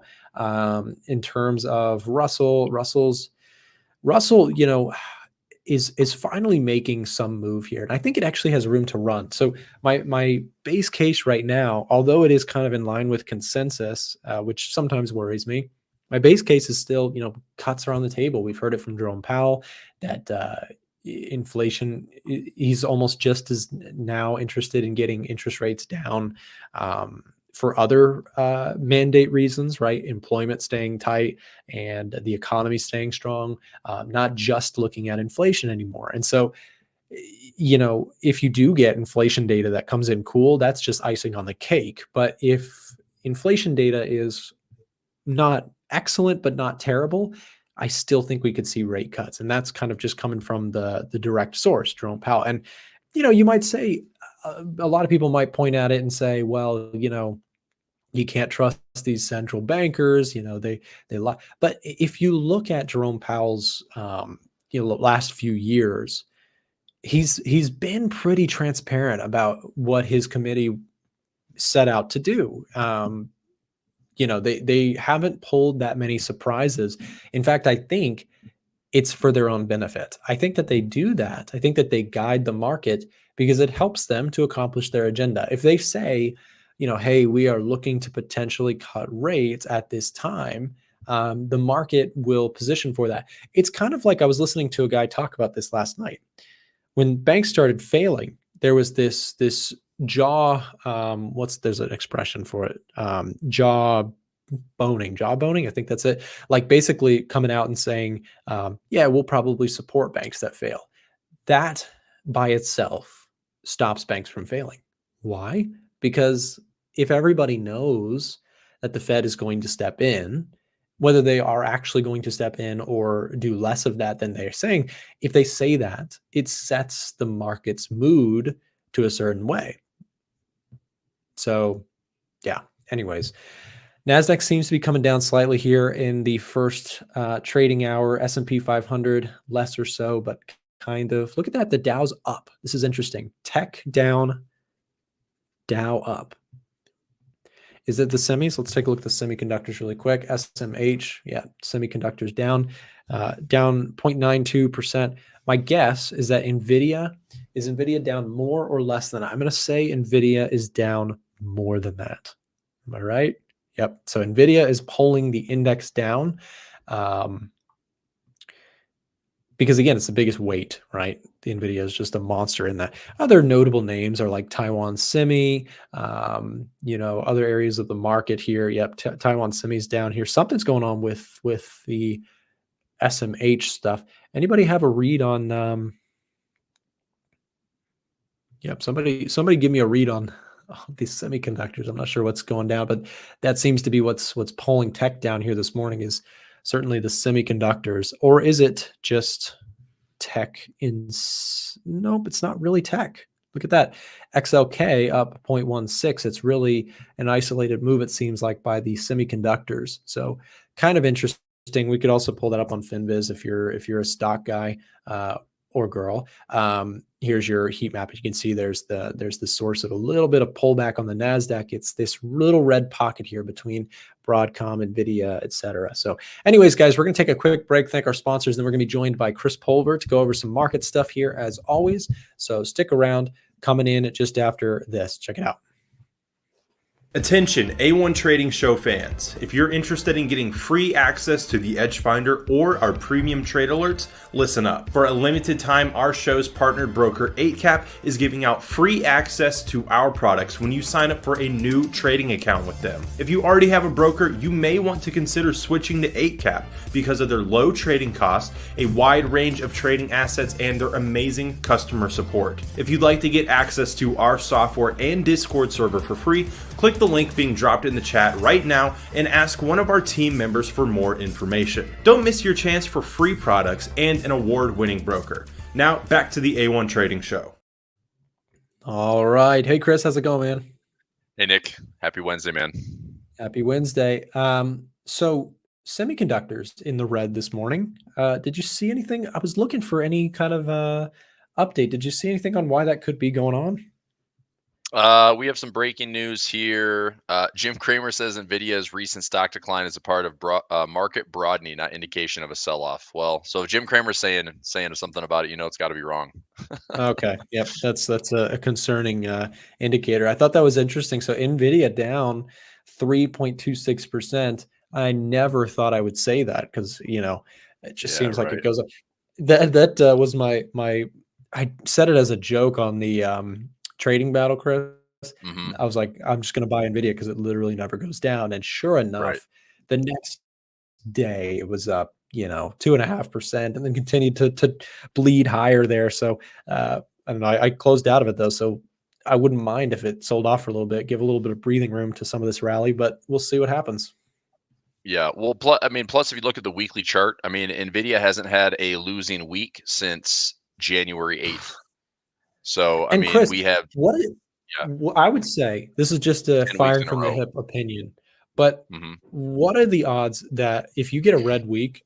S2: In terms of Russell, is finally making some move here. And I think it actually has room to run. So my base case right now, although it is kind of in line with consensus, which sometimes worries me, my base case is still, cuts are on the table. We've heard it from Jerome Powell that inflation, he's almost just as now interested in getting interest rates down for other mandate reasons, right? Employment staying tight and the economy staying strong, not just looking at inflation anymore. And so, if you do get inflation data that comes in cool, that's just icing on the cake. But if inflation data is not excellent, but not terrible, I still think we could see rate cuts. And that's kind of just coming from the direct source, Jerome Powell. And, you might say, a lot of people might point at it and say, well, you can't trust these central bankers, they lie. But if you look at Jerome Powell's, last few years, he's been pretty transparent about what his committee set out to do. They haven't pulled that many surprises. In fact, I think it's for their own benefit. I think that they do that. I think that they guide the market because it helps them to accomplish their agenda. If they say, hey, we are looking to potentially cut rates at this time, the market will position for that. It's kind of like I was listening to a guy talk about this last night. When banks started failing, there was this there's an expression for it, jawboning. I think that's it. Like basically coming out and saying, we'll probably support banks that fail. That by itself stops banks from failing. Why? Because if everybody knows that the Fed is going to step in, whether they are actually going to step in or do less of that than they're saying, if they say that, it sets the market's mood to a certain way. So, anyways, NASDAQ seems to be coming down slightly here in the first trading hour. S&P 500, less or so, but kind of. Look at that. The Dow's up. This is interesting. Tech down, Dow up. Is it the semis? Let's take a look at the semiconductors really quick. SMH, semiconductors down 0.92%. My guess is that NVIDIA down more or less than that? I'm going to say NVIDIA is down more than that. Am I right? Yep. So NVIDIA is pulling the index down because, again, it's the biggest weight, right? The NVIDIA is just a monster in that. Other notable names are like Taiwan Semi, other areas of the market here. Yep, Taiwan Semi's down here. Something's going on with the SMH stuff. Anybody have a read on? Somebody give me a read on these semiconductors. I'm not sure what's going down, but that seems to be what's pulling tech down here this morning is certainly the semiconductors. Or is it just tech nope, it's not really tech. Look at that. XLK up 0.16. It's really an isolated move, it seems like, by the semiconductors. So kind of interesting. We could also pull that up on FinViz if you're a stock guy or girl. Here's your heat map. You can see there's the source of a little bit of pullback on the NASDAQ. It's this little red pocket here between Broadcom, NVIDIA, et cetera. So anyways, guys, we're going to take a quick break, thank our sponsors, and then we're going to be joined by Chris Pulver to go over some market stuff here as always. So stick around, coming in just after this. Check it out.
S1: Attention A1 Trading Show fans. If you're interested in getting free access to the Edge Finder or our premium trade alerts, listen up. For a limited time, our show's partnered broker Eightcap is giving out free access to our products when you sign up for a new trading account with them. If you already have a broker, you may want to consider switching to Eightcap because of their low trading costs, a wide range of trading assets, and their amazing customer support. If you'd like to get access to our software and Discord server for free, click the link being dropped in the chat right now and ask one of our team members for more information. Don't miss your chance for free products and an award-winning broker. Now, back to the A1 Trading Show.
S2: All right. Hey, Chris, how's it going, man?
S3: Hey, Nick. Happy Wednesday, man.
S2: Happy Wednesday. So semiconductors in the red this morning. Did you see anything? I was looking for any kind of update. Did you see anything on why that could be going on?
S3: We have some breaking news here. Jim Cramer says NVIDIA's recent stock decline is a part of market broadening, not indication of a sell-off. Well, so if Jim Cramer's saying something about it, it's got to be wrong.
S2: Okay. Yep. That's a concerning indicator. I thought that was interesting. So NVIDIA down 3.26%. I never thought I would say that because, it just seems like it goes up. That was my I said it as a joke on the trading battle, Chris.
S3: Mm-hmm.
S2: I was like, I'm just going to buy NVIDIA because it literally never goes down. And sure enough, the next day it was up, 2.5%, and then continued to bleed higher there. So I don't know. I closed out of it though, so I wouldn't mind if it sold off for a little bit, give a little bit of breathing room to some of this rally, but we'll see what happens.
S3: Yeah, well, plus if you look at the weekly chart, NVIDIA hasn't had a losing week since January 8th. So,
S2: Chris,
S3: we have
S2: I would say this is just a firing from the hip opinion, but what are the odds that if you get a red week,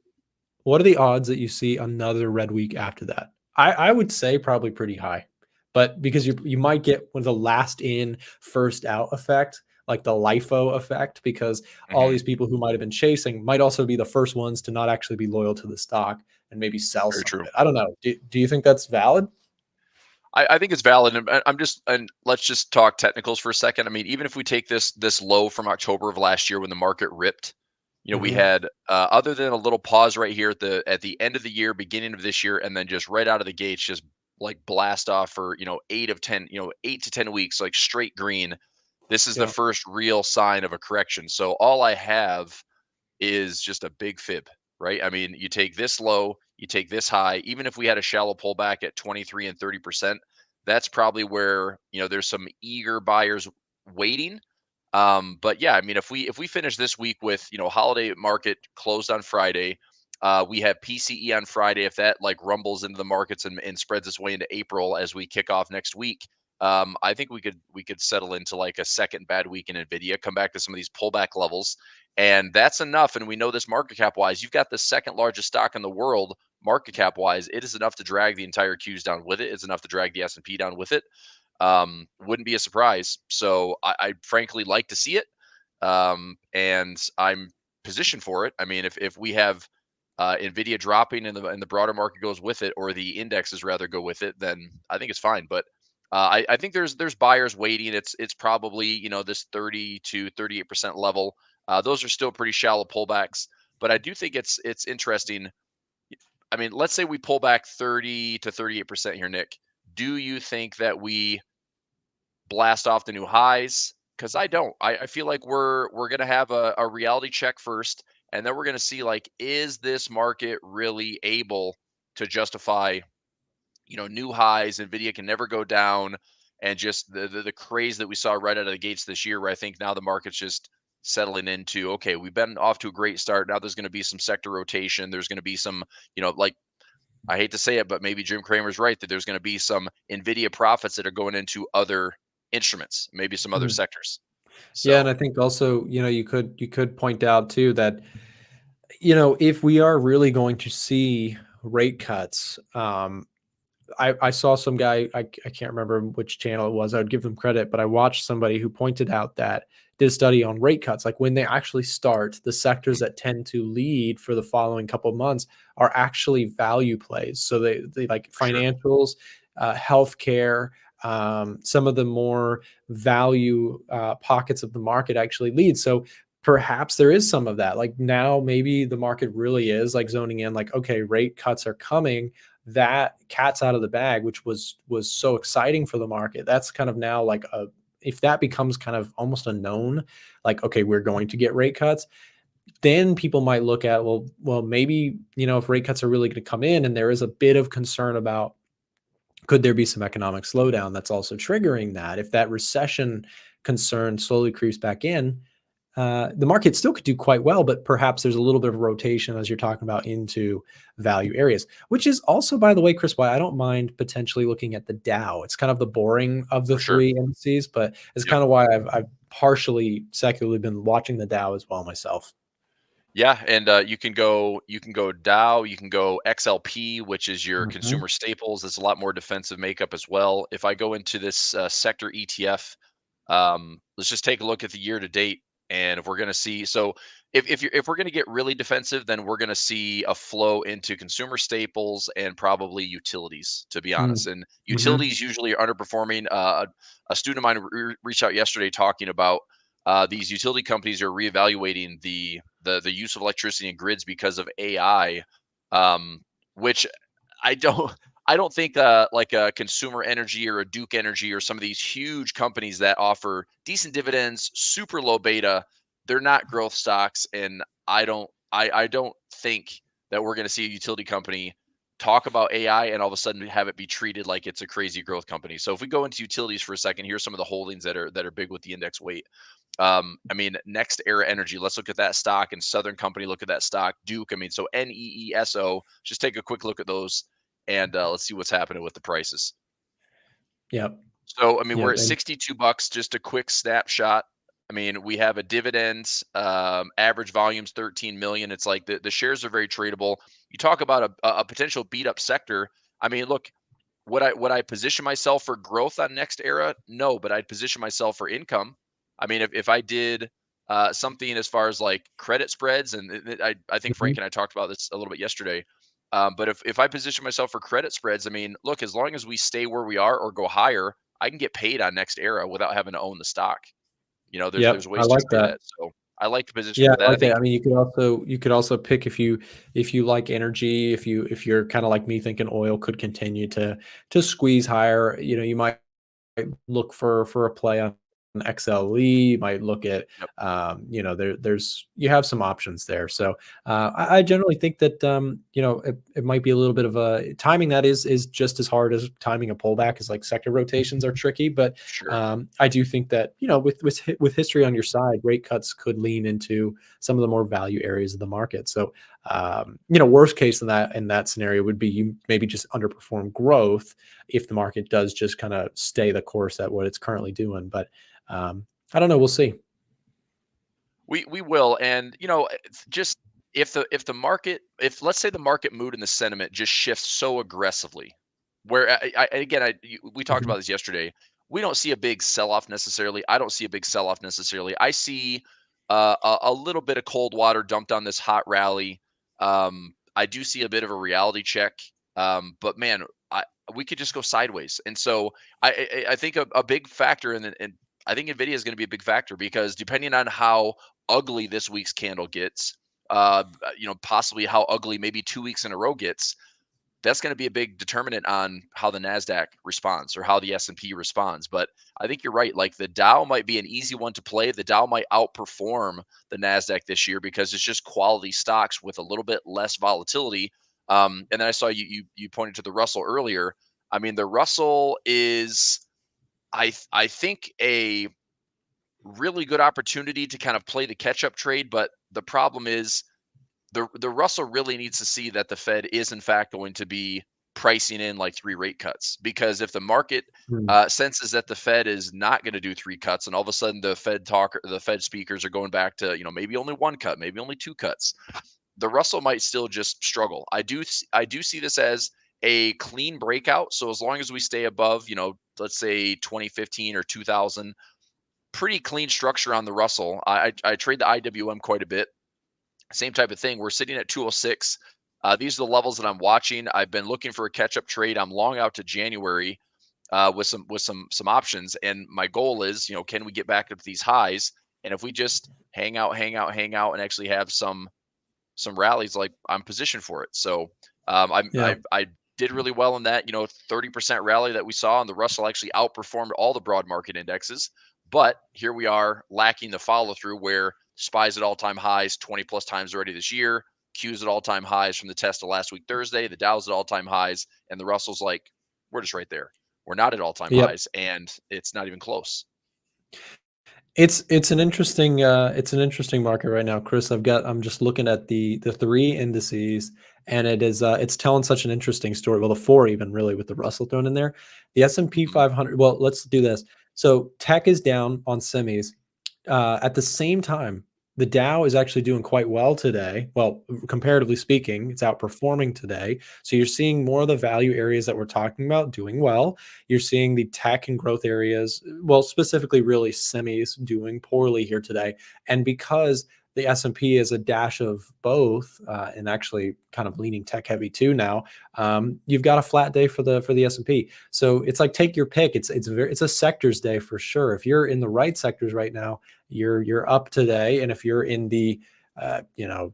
S2: what are the odds that you see another red week after that? I would say probably pretty high, but because you might get one of the last in, first out effect, like the LIFO effect, because all these people who might have been chasing might also be the first ones to not actually be loyal to the stock and maybe sell some of it. I don't know. Do you think that's valid?
S3: I think it's valid, and let's just talk technicals for a second. Even if we take this low from October of last year when the market ripped, we had other than a little pause right here at the end of the year, beginning of this year, and then just right out of the gates, just like blast off for 8 to 10 weeks, like straight green. This is the first real sign of a correction. So all I have is just a big fib, right? You take this low, you take this high, even if we had a shallow pullback at 23 and 30%, that's probably where, there's some eager buyers waiting. But yeah, if we finish this week with, holiday market closed on Friday, we have PCE on Friday. If that like rumbles into the markets and spreads its way into April as we kick off next week, I think we could settle into like a second bad week in NVIDIA, come back to some of these pullback levels, and that's enough. And we know this market cap wise, you've got the second largest stock in the world market cap wise. It is enough to drag the entire Qs down with it. It's enough to drag the S&P down with it. Wouldn't be a surprise. So I frankly like to see it, and I'm positioned for it. If we have NVIDIA dropping and the broader market goes with it, or the indexes rather go with it, then I think it's fine. But I think there's buyers waiting. It's probably this 30 to 38% level. Those are still pretty shallow pullbacks, but I do think it's interesting. Let's say we pull back 30 to 38% here, Nick. Do you think that we blast off the new highs? Because I don't. I feel like we're gonna have a reality check first, and then we're gonna see, like, is this market really able to justify new highs? NVIDIA can never go down, and just the craze that we saw right out of the gates this year, where I think now the market's just settling into, okay, we've been off to a great start. Now there's going to be some sector rotation. There's going to be some, like, I hate to say it, but maybe Jim Cramer's right that there's going to be some NVIDIA profits that are going into other instruments, maybe some other sectors. So,
S2: yeah, and I think also, you could point out too that, if we are really going to see rate cuts, I saw some guy, I can't remember which channel it was, I would give them credit, but I watched somebody who pointed out that did a study on rate cuts. Like when they actually start, the sectors that tend to lead for the following couple of months are actually value plays. So they like financials, healthcare, some of the more value pockets of the market actually lead. So perhaps there is some of that. Like now, maybe the market really is like zoning in, like, okay, rate cuts are coming. That cat's out of the bag, which was so exciting for the market. That's kind of now like if that becomes kind of almost a known, like, okay, we're going to get rate cuts, then people might look at, well, maybe, if rate cuts are really going to come in and there is a bit of concern about, could there be some economic slowdown that's also triggering that? If that recession concern slowly creeps back in, the market still could do quite well, but perhaps there's a little bit of rotation, as you're talking about, into value areas, which is also, by the way, Chris, why I don't mind potentially looking at the Dow. It's kind of the boring of the
S3: For sure.
S2: three indices, but it's
S3: Yep.
S2: kind of why I've partially secularly been watching the Dow as well myself.
S3: Yeah, and you can go Dow, you can go XLP, which is your
S2: Mhm.
S3: consumer staples. It's a lot more defensive makeup as well. If I go into this sector ETF, let's just take a look at the year to date, and if we're going to see, so if we're going to get really defensive, then we're going to see a flow into consumer staples and probably utilities, to be honest.
S2: Mm.
S3: And
S2: Mhm.
S3: utilities usually are underperforming. A student of mine reached out yesterday talking about these utility companies are reevaluating the use of electricity in grids because of AI, which I don't I don't think like a Consumer Energy or a Duke Energy or some of these huge companies that offer decent dividends, super low beta, they're not growth stocks, and I don't think that we're going to see a utility company talk about AI and all of a sudden have it be treated like it's a crazy growth company. So if we go into utilities for a second, here's some of the holdings that are big with the index weight. I mean, Next Era Energy, let's look at that stock, and Southern Company, look at that stock. Duke, I mean, so NEESO, just take a quick look at those, and let's see what's happening with the prices.
S2: Yep.
S3: So, I mean, we're
S2: Yep.
S3: at
S2: And
S3: $62, just a quick snapshot. I mean, we have a dividends, average volumes 13 million. It's like the shares are very tradable. You talk about a potential beat up sector. I mean, look, would I position myself for growth on Next Era? No, but I'd position myself for income. I mean, if I did something as far as like credit spreads, and I think
S2: mhm.
S3: Frank and I talked about this a little bit yesterday. But if I position myself for credit spreads, I mean, look, as long as we stay where we are or go higher, I can get paid on Next Era without having to own the stock. There's
S2: Yep. I
S3: ways to
S2: like
S3: do
S2: that.
S3: that. So I like the position
S2: Yeah,
S3: for
S2: I
S3: that. I
S2: like that.
S3: think
S2: I mean, you could also pick, if you like energy, if you're kind of like me thinking oil could continue to squeeze higher, you might look for a play on XLE. You might look at,
S3: yep,
S2: there's you have some options there. So I generally think that, it might be a little bit of a timing that is just as hard as timing a pullback, as like sector rotations are tricky. But
S3: sure.
S2: I do think that, with history on your side, rate cuts could lean into some of the more value areas of the market. So worst case in that scenario would be you maybe just underperform growth if the market does just kind of stay the course at what it's currently doing. But I don't know. We'll see.
S3: We will, and it's just if the market, if let's say the market mood and the sentiment just shifts so aggressively, where again we talked
S2: Mhm.
S3: about this yesterday, we don't see a big sell off necessarily. I don't see a big sell off necessarily. I see a little bit of cold water dumped on this hot rally. I do see a bit of a reality check, but man, we could just go sideways, and so I think a big factor and I think Nvidia is going to be a big factor because depending on how ugly this week's candle gets, possibly how ugly maybe 2 weeks in a row gets, that's going to be a big determinant on how the Nasdaq responds or how the S&P responds. But I think you're right. Like the Dow might be an easy one to play. The Dow might outperform the Nasdaq this year because it's just quality stocks with a little bit less volatility. And then I saw you pointed to the Russell earlier. I mean, the Russell is I think a really good opportunity to kind of play the catch up trade, but the problem is the Russell really needs to see that the Fed is in fact going to be pricing in like three rate cuts. Because if the market
S2: Mm.
S3: senses that the Fed is not going to do three cuts, and all of a sudden the Fed speakers are going back to maybe only one cut, maybe only two cuts, the Russell might still just struggle. I do see this as a clean breakout. So as long as we stay above, let's say 2015 or 2000, pretty clean structure on the Russell. I trade the IWM quite a bit. Same type of thing. We're sitting at 206. These are the levels that I'm watching. I've been looking for a catch up trade. I'm long out to January. with some options. And my goal is, can we get back up to these highs? And if we just hang out, and actually have some rallies, like, I'm positioned for it. So
S2: Yeah.
S3: I did really well in that, 30% rally that we saw, and the Russell actually outperformed all the broad market indexes. But here we are lacking the follow through, where SPY's at all-time highs 20 plus times already this year. Q's at all-time highs from the test of last week Thursday. The Dow's at all-time highs, and the Russell's like, we're just right there. We're not at all-time
S2: Yep.
S3: highs, and it's not even close.
S2: It's an interesting market right now, Chris. I'm just looking at the three indices, and it's telling such an interesting story. Well, the four even, really, with the Russell thrown in there. The S&P 500. Well, let's do this. So tech is down on semis. At the same time, the Dow is actually doing quite well today. Well, comparatively speaking, it's outperforming today. So you're seeing more of the value areas that we're talking about doing well. You're seeing the tech and growth areas, well, specifically really semis, doing poorly here today. And because the S&P is a dash of both, and actually kind of leaning tech heavy too now, you've got a flat day for the S&P. So it's like, take your pick. It's a sectors day for sure. If you're in the right sectors right now, you're up today. And if you're in the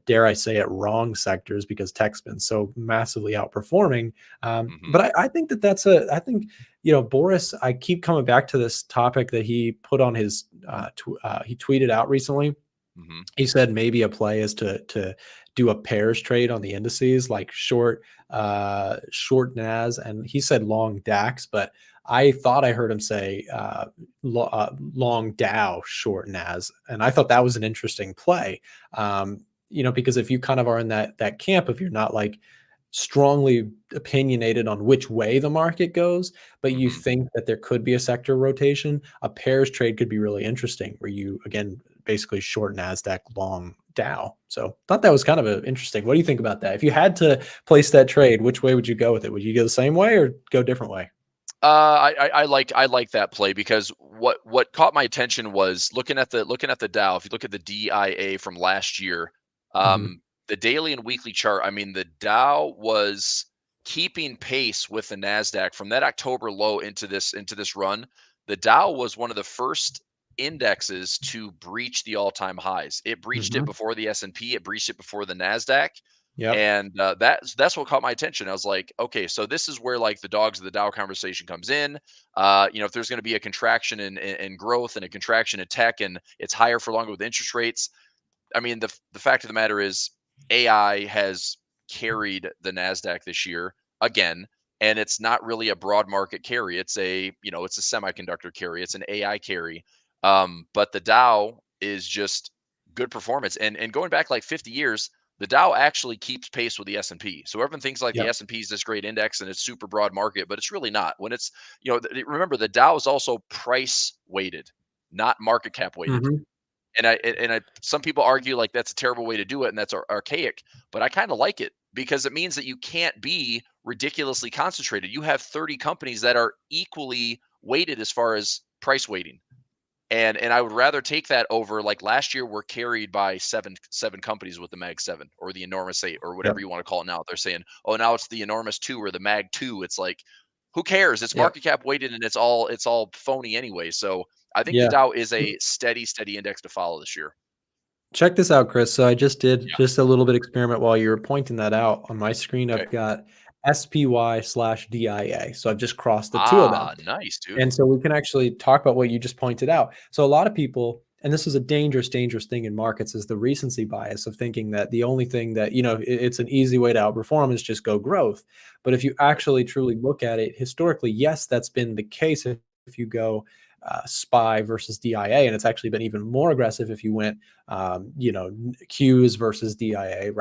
S2: dare I say it, wrong sectors, because tech's been so massively outperforming. But I think I think, Boris, I keep coming back to this topic that he put on his, he tweeted out recently. He said maybe a play is to do a pairs trade on the indices, like short NAS, and he said long DAX, but I thought I heard him say long Dow, short NAS, and I thought that was an interesting play. Because if you kind of are in that camp, if you're not like strongly opinionated on which way the market goes, but you think that there could be a sector rotation, a pairs trade could be really interesting, where you, again, basically short NASDAQ, long Dow. So thought that was kind of interesting. What do you think about that? If you had to place that trade, which way would you go with it? Would you go the same way or go a different way?
S3: I like that play, because what caught my attention was looking at the Dow. If you look at the DIA from last year, the daily and weekly chart, I mean, the Dow was keeping pace with the NASDAQ from that October low into this run. The Dow was one of the first indexes to breach the all-time highs. It breached it before the S&P. It breached it before the NASDAQ.
S2: Yep.
S3: And that's what caught my attention. I was like, okay, so this is where, like, the dogs of the Dow conversation comes in. If there's going to be a contraction in growth and a contraction in tech, and it's higher for longer with interest rates. I mean, the fact of the matter is, AI has carried the NASDAQ this year again, and it's not really a broad market carry. It's a semiconductor carry. It's an AI carry. But the Dow is just good performance. And going back like 50 years, the Dow actually keeps pace with the S&P. So everyone thinks like the
S2: Yep.
S3: S&P is this great index and it's super broad market, but it's really not. When it's, remember, the Dow is also price weighted, not market cap weighted. And some people argue like that's a terrible way to do it, and that's archaic, but I kind of like it, because it means that you can't be ridiculously concentrated. You have 30 companies that are equally weighted as far as price weighting. And I would rather take that over, like, last year we're carried by seven companies with the Mag 7 or the enormous 8 or whatever
S2: Yep.
S3: you want to call it now. They're saying, oh, now it's the enormous 2 or the Mag 2. It's like, who cares? It's
S2: Yep.
S3: market cap weighted, and it's all phony anyway. So I think the
S2: Yeah.
S3: Dow is a steady index to follow this year.
S2: Check this out, Chris. So I just did
S3: Yeah.
S2: just a little bit experiment while you were pointing that out on my screen.
S3: Okay.
S2: I've got SPY/DIA. So I've just crossed the two of them.
S3: Nice, dude.
S2: And so we can actually talk about what you just pointed out. So a lot of people, and this is a dangerous thing in markets, is the recency bias of thinking that the only thing that, it's an easy way to outperform is just go growth. But if you actually truly look at it historically, yes, that's been the case. If you go SPY versus DIA, and it's actually been even more aggressive if you went, Qs versus DIA,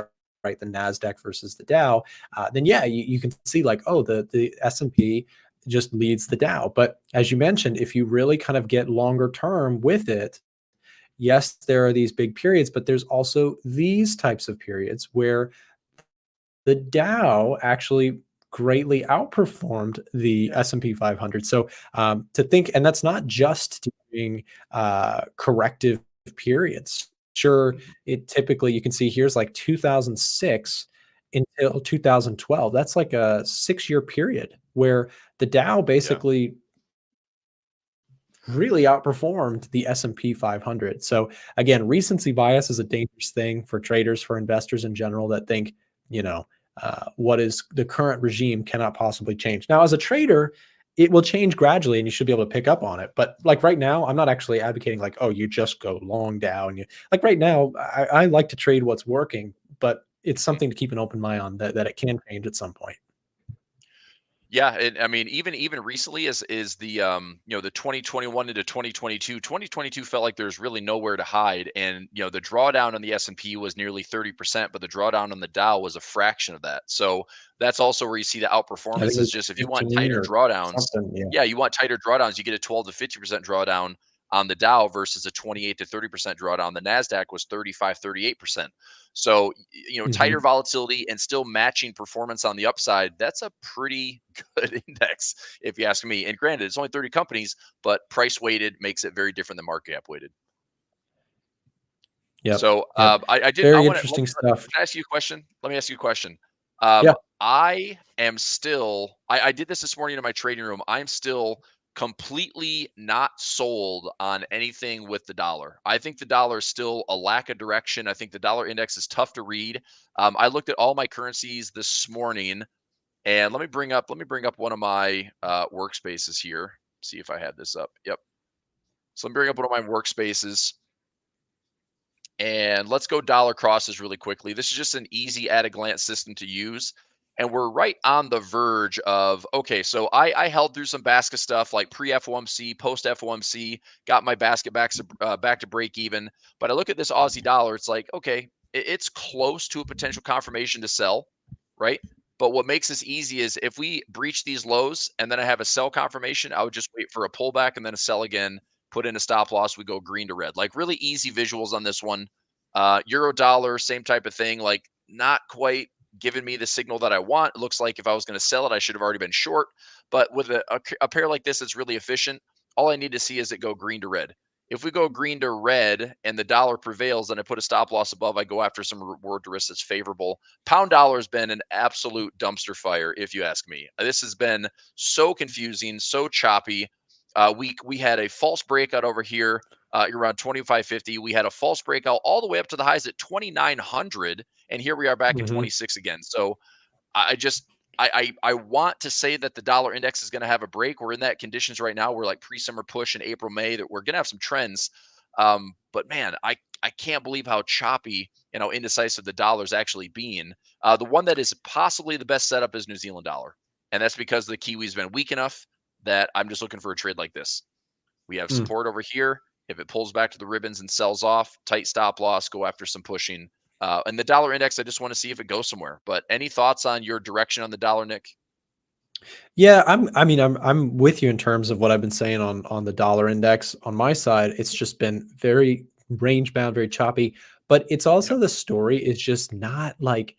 S2: right? The NASDAQ versus the Dow, then yeah, you can see like, oh, the S&P just leads the Dow. But as you mentioned, if you really kind of get longer term with it, yes, there are these big periods, but there's also these types of periods where the Dow actually greatly outperformed the S&P 500. So to think, and that's not just during corrective periods. Sure, it typically, you can see here's like 2006 until 2012. That's like a 6-year period where the Dow basically really outperformed the S&P 500. So again, recency bias is a dangerous thing for traders, for investors in general that think, you know, what is the current regime cannot possibly change. Now, as a trader, it will change gradually and you should be able to pick up on it. But like right now, I'm not actually advocating like, oh, you just go long down. Like right now, I like to trade what's working, but it's something to keep an open mind on that it can change at some point.
S3: Yeah, and I mean, even recently is the the 2021 into 2022. 2022 felt like there's really nowhere to hide, and the drawdown on the S&P was nearly 30%, but the drawdown on the Dow was a fraction of that. So that's also where you see the
S2: I think
S3: outperformance
S2: it
S3: is
S2: was
S3: just if you want
S2: 15
S3: tighter
S2: or
S3: drawdowns,
S2: something. Yeah.
S3: yeah, you want tighter drawdowns, you get a 12 to 50% drawdown on the Dow versus a 28 to 30% drawdown. The Nasdaq was 35, 38%. So, tighter
S2: Mhm.
S3: volatility and still matching performance on the upside, that's a pretty good index, if you ask me. And granted, it's only 30 companies, but price weighted makes it very different than market cap weighted.
S2: Yep.
S3: So
S2: Yep.
S3: I
S2: Very
S3: want to,
S2: interesting stuff.
S3: can I ask you a question? Let me ask you a question.
S2: Yeah.
S3: I am still, I did this morning in my trading room. I'm still completely not sold on anything with the dollar. I think the dollar is still a lack of direction. I think the dollar index is tough to read. I looked at all my currencies this morning, and let me bring up one of my workspaces here. See if I had this up. Yep. So let me bring up one of my workspaces. And let's go dollar crosses really quickly. This is just an easy at a glance system to use. And we're right on the verge of, okay, so I held through some basket stuff like pre FOMC, post FOMC, got my basket back to break even. But I look at this Aussie dollar, it's like, okay, it's close to a potential confirmation to sell, right? But what makes this easy is if we breach these lows and then I have a sell confirmation, I would just wait for a pullback and then a sell again, put in a stop loss, we go green to red. Like really easy visuals on this one. Euro dollar, same type of thing. Like not quite giving me the signal that I want. It looks like if I was going to sell it, I should have already been short. But with a pair like this, it's really efficient. All I need to see is it go green to red. If we go green to red and the dollar prevails, then I put a stop loss above. I go after some reward to risk that's favorable. Pound dollar has been an absolute dumpster fire, if you ask me. This has been so confusing, so choppy. We had a false breakout over here around 25.50. We had a false breakout all the way up to the highs at 2,900, and here we are back at
S2: Mhm.
S3: 26 again. So I just I want to say that the dollar index is going to have a break. We're in that conditions right now. We're like pre-summer push in April, May that we're going to have some trends. But man, I can't believe how choppy and how indecisive the dollar is actually being. The one that is possibly the best setup is New Zealand dollar, and that's because the Kiwi's been weak enough that I'm just looking for a trade like this. We have
S2: Mm.
S3: support over here. If it pulls back to the ribbons and sells off, tight stop loss, go after some pushing. And the dollar index, I just want to see if it goes somewhere. But any thoughts on your direction on the dollar, Nick?
S2: Yeah, I'm with you in terms of what I've been saying on the dollar index. On my side, it's just been very range bound, very choppy. But it's
S3: Yep.
S2: also the story is just not like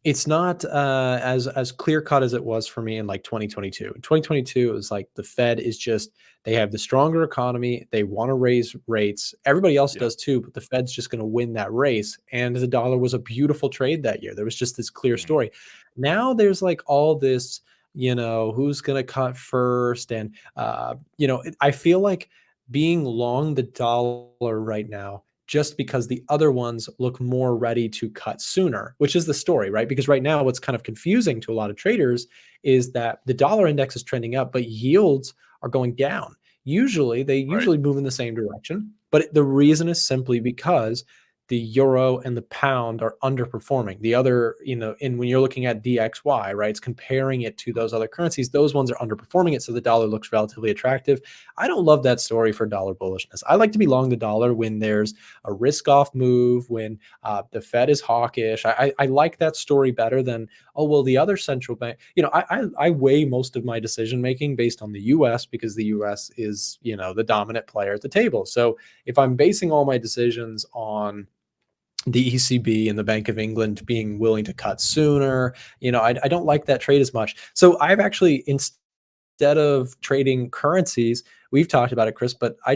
S2: it's not as clear cut as it was for me in like 2022. In 2022, it was like the Fed is just they have the stronger economy. They want to raise rates. Everybody else
S3: Yep.
S2: does too, but the Fed's just going to win that race. And the dollar was a beautiful trade that year. There was just this clear
S3: Mhm.
S2: story. Now there's like all this, who's going to cut first, and I feel like being long the dollar right now just because the other ones look more ready to cut sooner, which is the story, right? Because right now, what's kind of confusing to a lot of traders is that the dollar index is trending up, but yields are going down. They
S3: Right.
S2: usually move in the same direction, but the reason is simply because the euro and the pound are underperforming. The other, and when you're looking at DXY, right, it's comparing it to those other currencies. Those ones are underperforming it, so the dollar looks relatively attractive. I don't love that story for dollar bullishness. I like to be long the dollar when there's a risk off move, when the Fed is hawkish. I like that story better than, oh, well, the other central bank. I weigh most of my decision making based on the US because the US is, the dominant player at the table. So if I'm basing all my decisions on the ECB and the Bank of England being willing to cut sooner, I don't like that trade as much. So I've actually, instead of trading currencies, we've talked about it, Chris, but I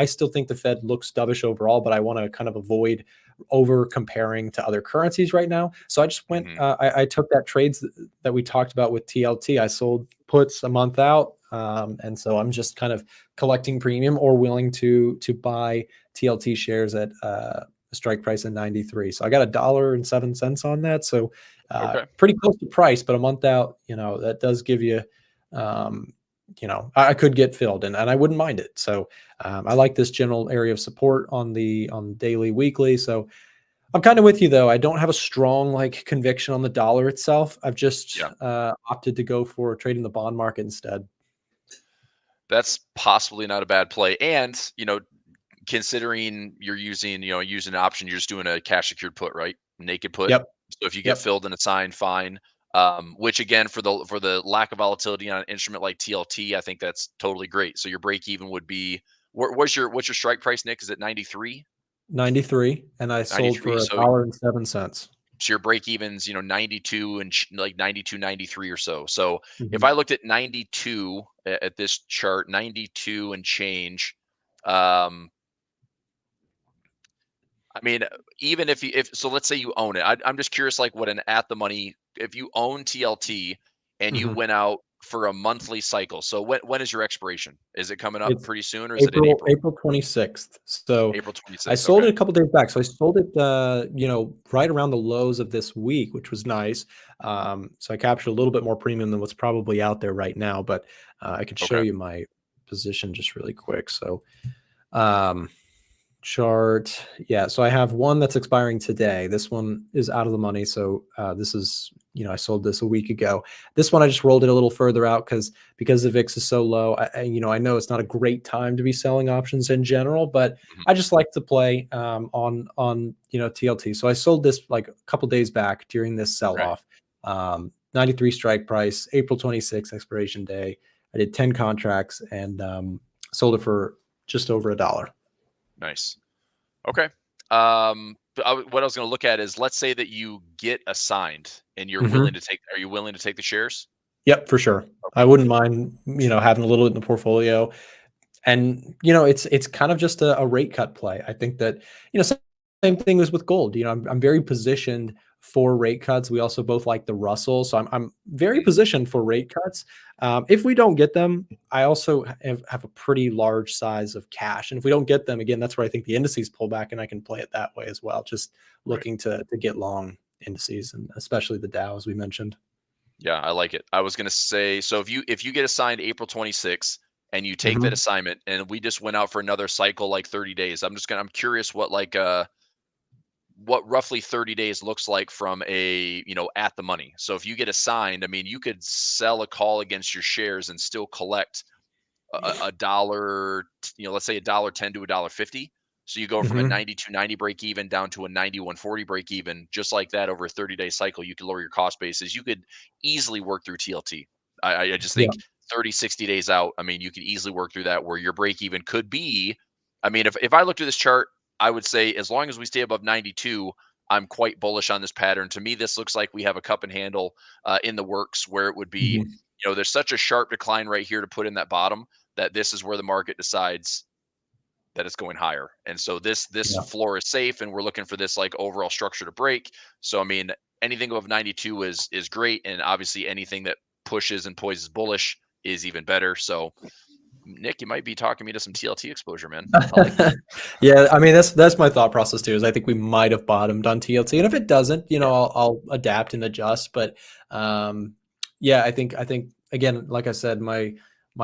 S2: still think the Fed looks dovish overall, but I want to kind of avoid over comparing to other currencies right now. So I just went,
S3: Hmm.
S2: I took that trades that we talked about with TLT. I sold puts a month out, And so I'm just kind of collecting premium or willing to buy TLT shares at a strike price of 93. So I got $1.07 on that. So
S3: Okay.
S2: pretty close to price, but a month out, that does give you, I could get filled and I wouldn't mind it. So I like this general area of support on daily, weekly. So I'm kind of with you though. I don't have a strong conviction on the dollar itself. I've just opted to go for trading the bond market instead.
S3: That's possibly not a bad play. And, considering you're using an option, you're just doing a cash secured put, right? Naked put.
S2: Yep.
S3: So if you get
S2: Yep.
S3: filled and assigned, fine. Which again, for the lack of volatility on an instrument like TLT, I think that's totally great. So your break even would be, what's your strike price, Nick? Is it 93?
S2: 93, and I sold
S3: 93.
S2: for
S3: So
S2: $1.07.
S3: so your break evens, 92 and like 92, 93 or so. So if
S2: Mhm.
S3: I looked at 92 at this chart, 92 and change, um, I mean, even if so, let's say you own it. I'm just curious, like what an at the money, if you own TLT and you
S2: Mhm.
S3: went out for a monthly cycle. So when is your expiration? Is it coming up
S2: It's
S3: pretty soon, or is it in
S2: April
S3: April?
S2: April 26th. So
S3: April
S2: I
S3: 26th.
S2: sold
S3: Okay.
S2: it a couple days back. So I sold it, right around the lows of this week, which was nice. So I captured a little bit more premium than what's probably out there right now. But I can show
S3: Okay.
S2: you my position just really quick. So um, chart, yeah. So I have one that's expiring today. This one is out of the money. So this is, I sold this a week ago. This one I just rolled it a little further out because the VIX is so low. I know it's not a great time to be selling options in general, but
S3: Mhm.
S2: I just like to play on TLT. So I sold this like a couple days back during this sell
S3: Right.
S2: off. 93 strike price, April 26th expiration day. I did 10 contracts and sold it for just over $1.
S3: Nice. Okay. But what I was going to look at is, let's say that you get assigned and you're willing
S2: Mhm.
S3: to take. Are you willing to take the shares?
S2: Yep, for sure. I
S3: Okay.
S2: wouldn't mind, having a little bit in the portfolio. And, it's kind of just a rate cut play. I think that, same thing as with gold. I'm very positioned for rate cuts. We also both like the Russell. So I'm very
S3: Mhm.
S2: positioned for rate cuts. If we don't get them, I also have a pretty large size of cash. And if we don't get them, again, that's where I think the indices pull back and I can play it that way as well. Just
S3: Right.
S2: looking to get long indices and especially the Dow, as we mentioned.
S3: Yeah, I like it. I was going to say, so if you get assigned April 26th and you take that
S2: Mhm.
S3: assignment and we just went out for another cycle like 30 days, I'm curious what roughly 30 days looks like from a, at the money. So if you get assigned, I mean, you could sell a call against your shares and still collect a dollar, let's say $1.10 to $1.50. So you go from a
S2: Mhm.
S3: 92.90 break even down to a 91.40 break even, just like that over a 30-day cycle. You could lower your cost basis. You could easily work through TLT. I just
S2: Yeah.
S3: think 30, 60 days out, I mean, you could easily work through that where your break even could be. I mean, if I looked at this chart, I would say as long as we stay above 92, I'm quite bullish on this pattern. To me, this looks like we have a cup and handle in the works where it would be,
S2: Mhm.
S3: there's such a sharp decline right here to put in that bottom, that this is where the market decides that it's going higher. And so this
S2: Yeah.
S3: floor is safe and we're looking for this like overall structure to break. So I mean, anything above 92 is great, and obviously anything that pushes and poises bullish is even better. So Nick, you might be talking me to some TLT exposure, man. I like it.
S2: Yeah, I mean that's my thought process too. Is I think we might have bottomed on TLT, and if it doesn't,
S3: Yeah.
S2: I'll adapt and adjust. But um, yeah, I think again, like I said, my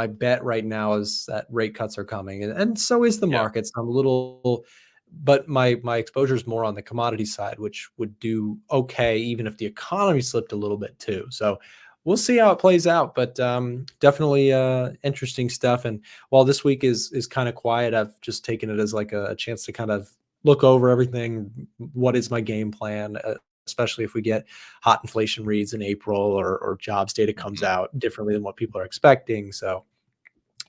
S2: bet right now is that rate cuts are coming, and so is the
S3: Yeah.
S2: markets. I'm a little, but my exposure is more on the commodity side, which would do okay even if the economy slipped a little bit too. So we'll see how it plays out. But definitely interesting stuff. And while this week is kind of quiet, I've just taken it as like a chance to kind of look over everything. What is my game plan, especially if we get hot inflation reads in April or jobs data comes
S3: Mhm.
S2: out differently than what people are expecting. So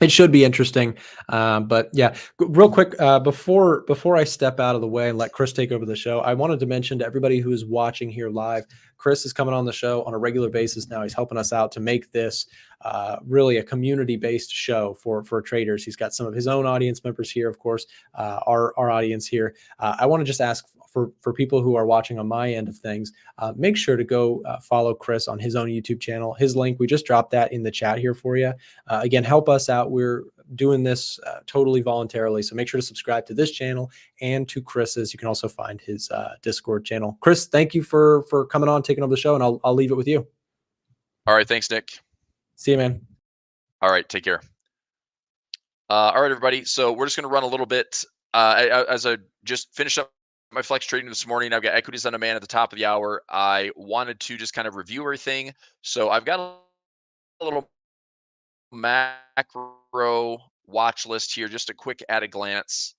S2: it should be interesting. But yeah, real quick, before I step out of the way and let Chris take over the show, I wanted to mention to everybody who is watching here live, Chris is coming on the show on a regular basis now. He's helping us out to make this really a community-based show for traders. He's got some of his own audience members here, of course, our audience here. I want to just ask for people who are watching on my end of things, make sure to go follow Chris on his own YouTube channel. His link, we just dropped that in the chat here for you. Again, help us out. We're doing this totally voluntarily, so make sure to subscribe to this channel and to Chris's. You can also find his Discord channel. Chris, thank you for coming on, taking over the show, and I'll leave it with you.
S3: All right, thanks, Nick.
S2: See you, man.
S3: All right, take care. All right, everybody. So we're just going to run a little bit. As I just finished up my flex trading this morning, I've got equities on demand at the top of the hour. I wanted to just kind of review everything. So I've got a little macro watch list here, just a quick at a glance.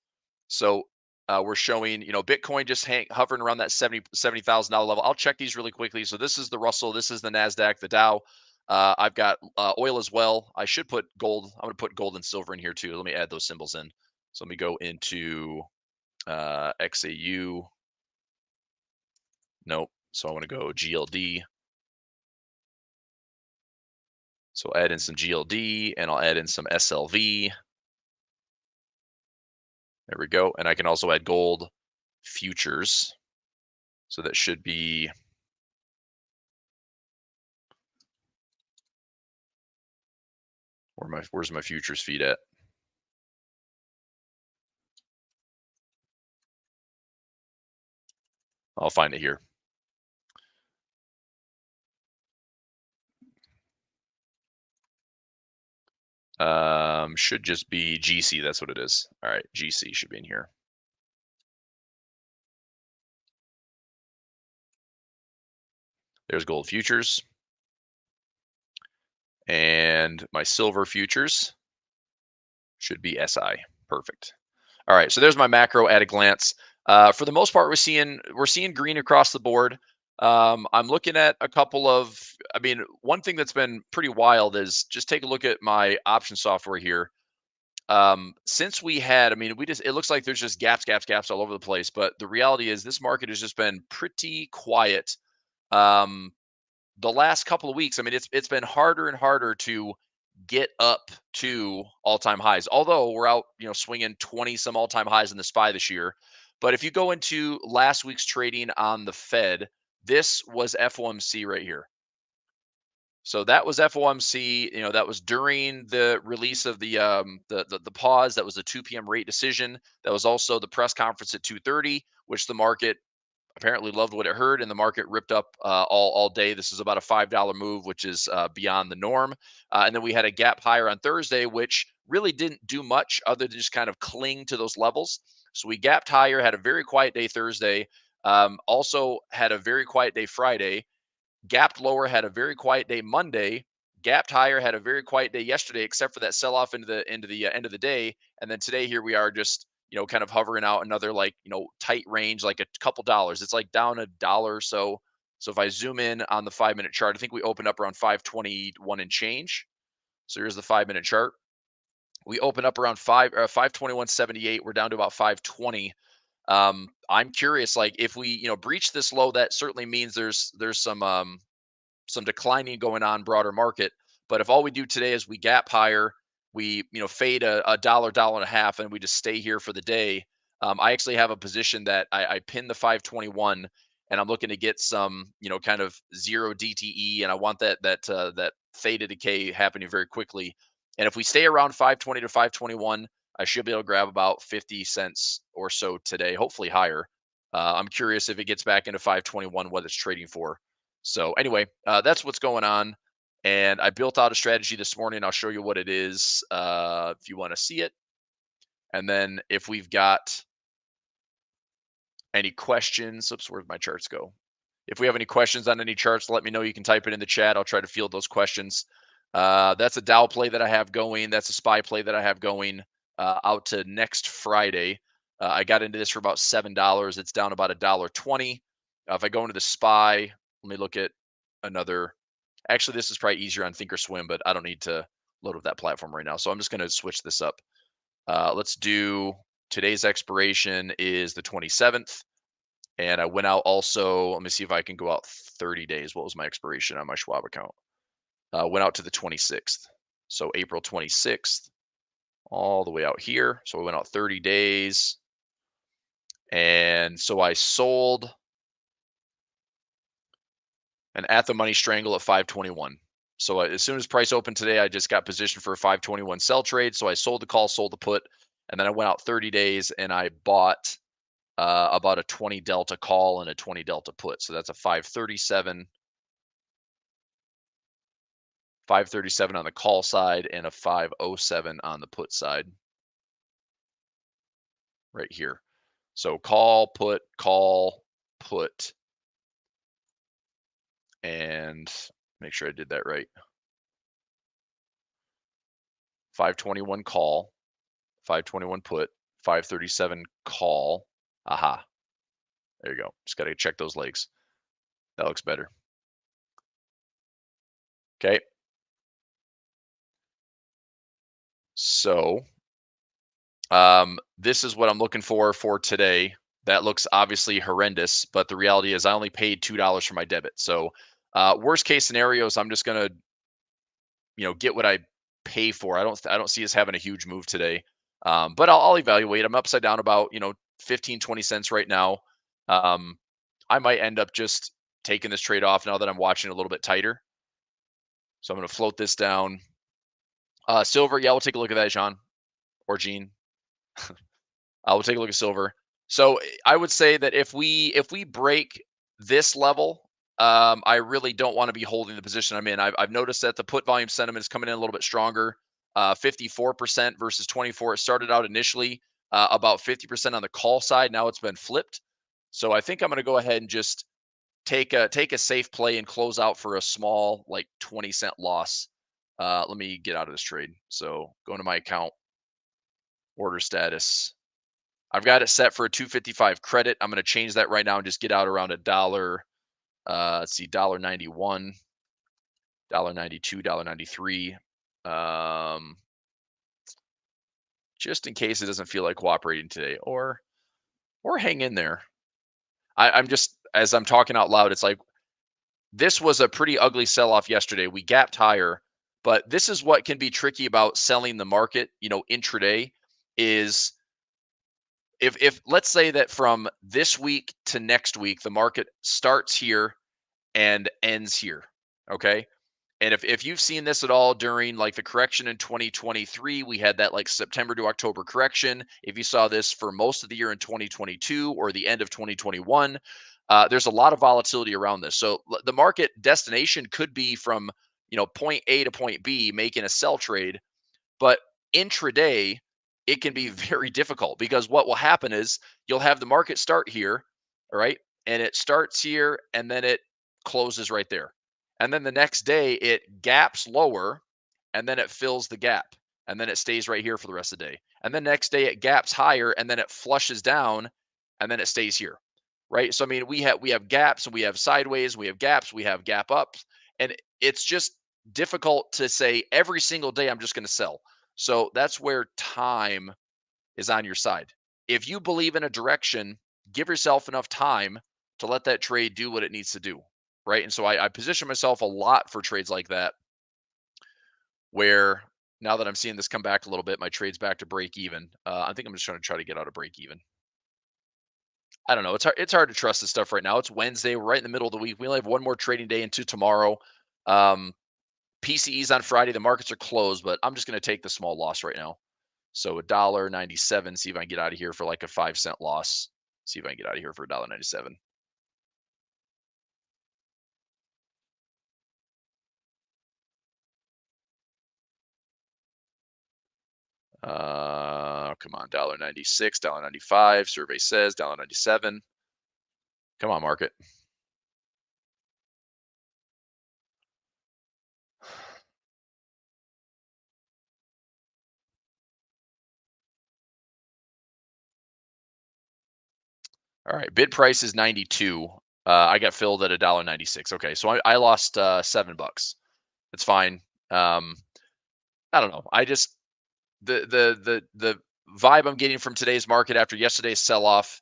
S3: So we're showing, Bitcoin just hovering around that $70,000 level. I'll check these really quickly. So this is the Russell, this is the NASDAQ, the Dow. I've got oil as well. I should put gold. I'm going to put gold and silver in here too. Let me add those symbols in. So let me go into XAU. Nope. So I want to go GLD. So I'll add in some GLD and I'll add in some SLV. There we go. And I can also add gold futures. So that should be where's my futures feed at? I'll find it here. Should just be GC. That's what it is. All right, GC should be in here. There's gold futures. And my silver futures should be SI. Perfect. All right, so there's my macro at a glance. For the most part, we're seeing green across the board. I'm looking at a couple of, one thing that's been pretty wild is just take a look at my option software here. Since we had, it looks like there's just gaps all over the place, but the reality is this market has just been pretty quiet. The last couple of weeks, it's been harder and harder to get up to all-time highs. Although we're out, swinging 20 some all-time highs in the SPY this year. But if you go into last week's trading on the Fed, this was FOMC right here. So that was FOMC. That was during the release of the pause. That was the 2 p.m. rate decision. That was also the press conference at 2:30, which the market apparently loved what it heard, and the market ripped up all day. This is about a $5 move, which is beyond the norm. And then we had a gap higher on Thursday, which really didn't do much other than just kind of cling to those levels. So we gapped higher, had a very quiet day Thursday, also had a very quiet day Friday, gapped lower, had a very quiet day Monday, gapped higher, had a very quiet day yesterday, except for that sell-off into the end of the day. And then today, here we are, just kind of hovering out another tight range, like a couple dollars. It's like down $1 or so. So if I zoom in on the 5-minute chart, I think we opened up around 521 and change. So here's the 5-minute chart. We open up around 521.78. We're down to about 520. I'm curious, if we breach this low, that certainly means there's some declining going on broader market. But if all we do today is we gap higher, we fade a dollar and a half, and we just stay here for the day. I actually have a position that I pin the 521, and I'm looking to get some kind of zero DTE, and I want that theta decay happening very quickly. And if we stay around 520 to 521, I should be able to grab about 50 cents or so today, hopefully higher. I'm curious if it gets back into 521, what it's trading for. So anyway, that's what's going on. And I built out a strategy this morning. I'll show you what it is if you want to see it. And then if we've got any questions, oops, where'd my charts go? If we have any questions on any charts, let me know. You can type it in the chat. I'll try to field those questions. That's a Dow play that I have going. That's a SPY play that I have going out to next Friday. I got into this for about $7. It's down about $1.20. If I go into the SPY, let me look at another. Actually, this is probably easier on Thinkorswim, but I don't need to load up that platform right now. So I'm just going to switch this up. Let's do today's expiration is the 27th. And I went out also. Let me see if I can go out 30 days. What was my expiration on my Schwab account? Went out to the 26th. So April 26th, all the way out here. So we went out 30 days. And so I sold an at the money strangle at 521. So as soon as price opened today, I just got positioned for a 521 sell trade. So I sold the call, sold the put, and then I went out 30 days and I bought about a 20 delta call and a 20 delta put. So that's a 537 on the call side and a 507 on the put side right here. So call, put, and make sure I did that right. 521 call, 521 put, 537 call. Aha. There you go. Just got to check those legs. That looks better. Okay. So this is what I'm looking for today. That looks obviously horrendous, but the reality is I only paid $2 for my debit. So worst case scenarios, I'm just gonna, get what I pay for. I don't see us having a huge move today. But I'll evaluate. I'm upside down about 15, 20 cents right now. I might end up just taking this trade off now that I'm watching a little bit tighter. So I'm going to float this down. Silver, yeah, we'll take a look at that, John or Gene. We'll take a look at silver. So I would say that if we break this level, I really don't want to be holding the position I'm in. I've noticed that the put volume sentiment is coming in a little bit stronger. 54% versus 24. It started out initially about 50% on the call side. Now it's been flipped. So I think I'm going to go ahead and just take a safe play and close out for a small, like 20-cent loss. Let me get out of this trade. So going to my account, order status. I've got it set for a 255 credit. I'm going to change that right now and just get out around $1. Let's see, $1.91, $1.92, $1.93. Just in case it doesn't feel like cooperating today, or hang in there. I'm just, as I'm talking out loud, it's like this was a pretty ugly sell-off yesterday. We gapped higher, but this is what can be tricky about selling the market, intraday, is if let's say that from this week to next week, the market starts here and ends here, okay? And if you've seen this at all during like the correction in 2023, we had that like September to October correction. If you saw this for most of the year in 2022 or the end of 2021, there's a lot of volatility around this. So the market destination could be from point A to point B, making a sell trade, but intraday it can be very difficult because what will happen is you'll have the market start here, all right, and it starts here and then it closes right there. And then the next day it gaps lower and then it fills the gap. And then it stays right here for the rest of the day. And then next day it gaps higher and then it flushes down and then it stays here. Right. So I mean we have gaps and we have sideways, we have gaps, we have gap ups. And it's just difficult to say every single day I'm just going to sell. So that's where time is on your side. If you believe in a direction, give yourself enough time to let that trade do what it needs to do. Right. And so I position myself a lot for trades like that, where now that I'm seeing this come back a little bit, my trade's back to break even. I think I'm just trying to get out of break even. I don't know. It's hard to trust this stuff right now. It's Wednesday. We're right in the middle of the week. We only have one more trading day into tomorrow. PCE's on Friday. The markets are closed, but I'm just going to take the small loss right now. So $1.97. See if I can get out of here for like a 5-cent loss. See if I can get out of here for $1.97. Come on, $1.96, $1.95. Survey says $1.97. Come on, market. All right, bid price is 92. I got filled at $1.96. Okay, so I lost $7. It's fine. I don't know. I just the vibe I'm getting from today's market after yesterday's sell-off.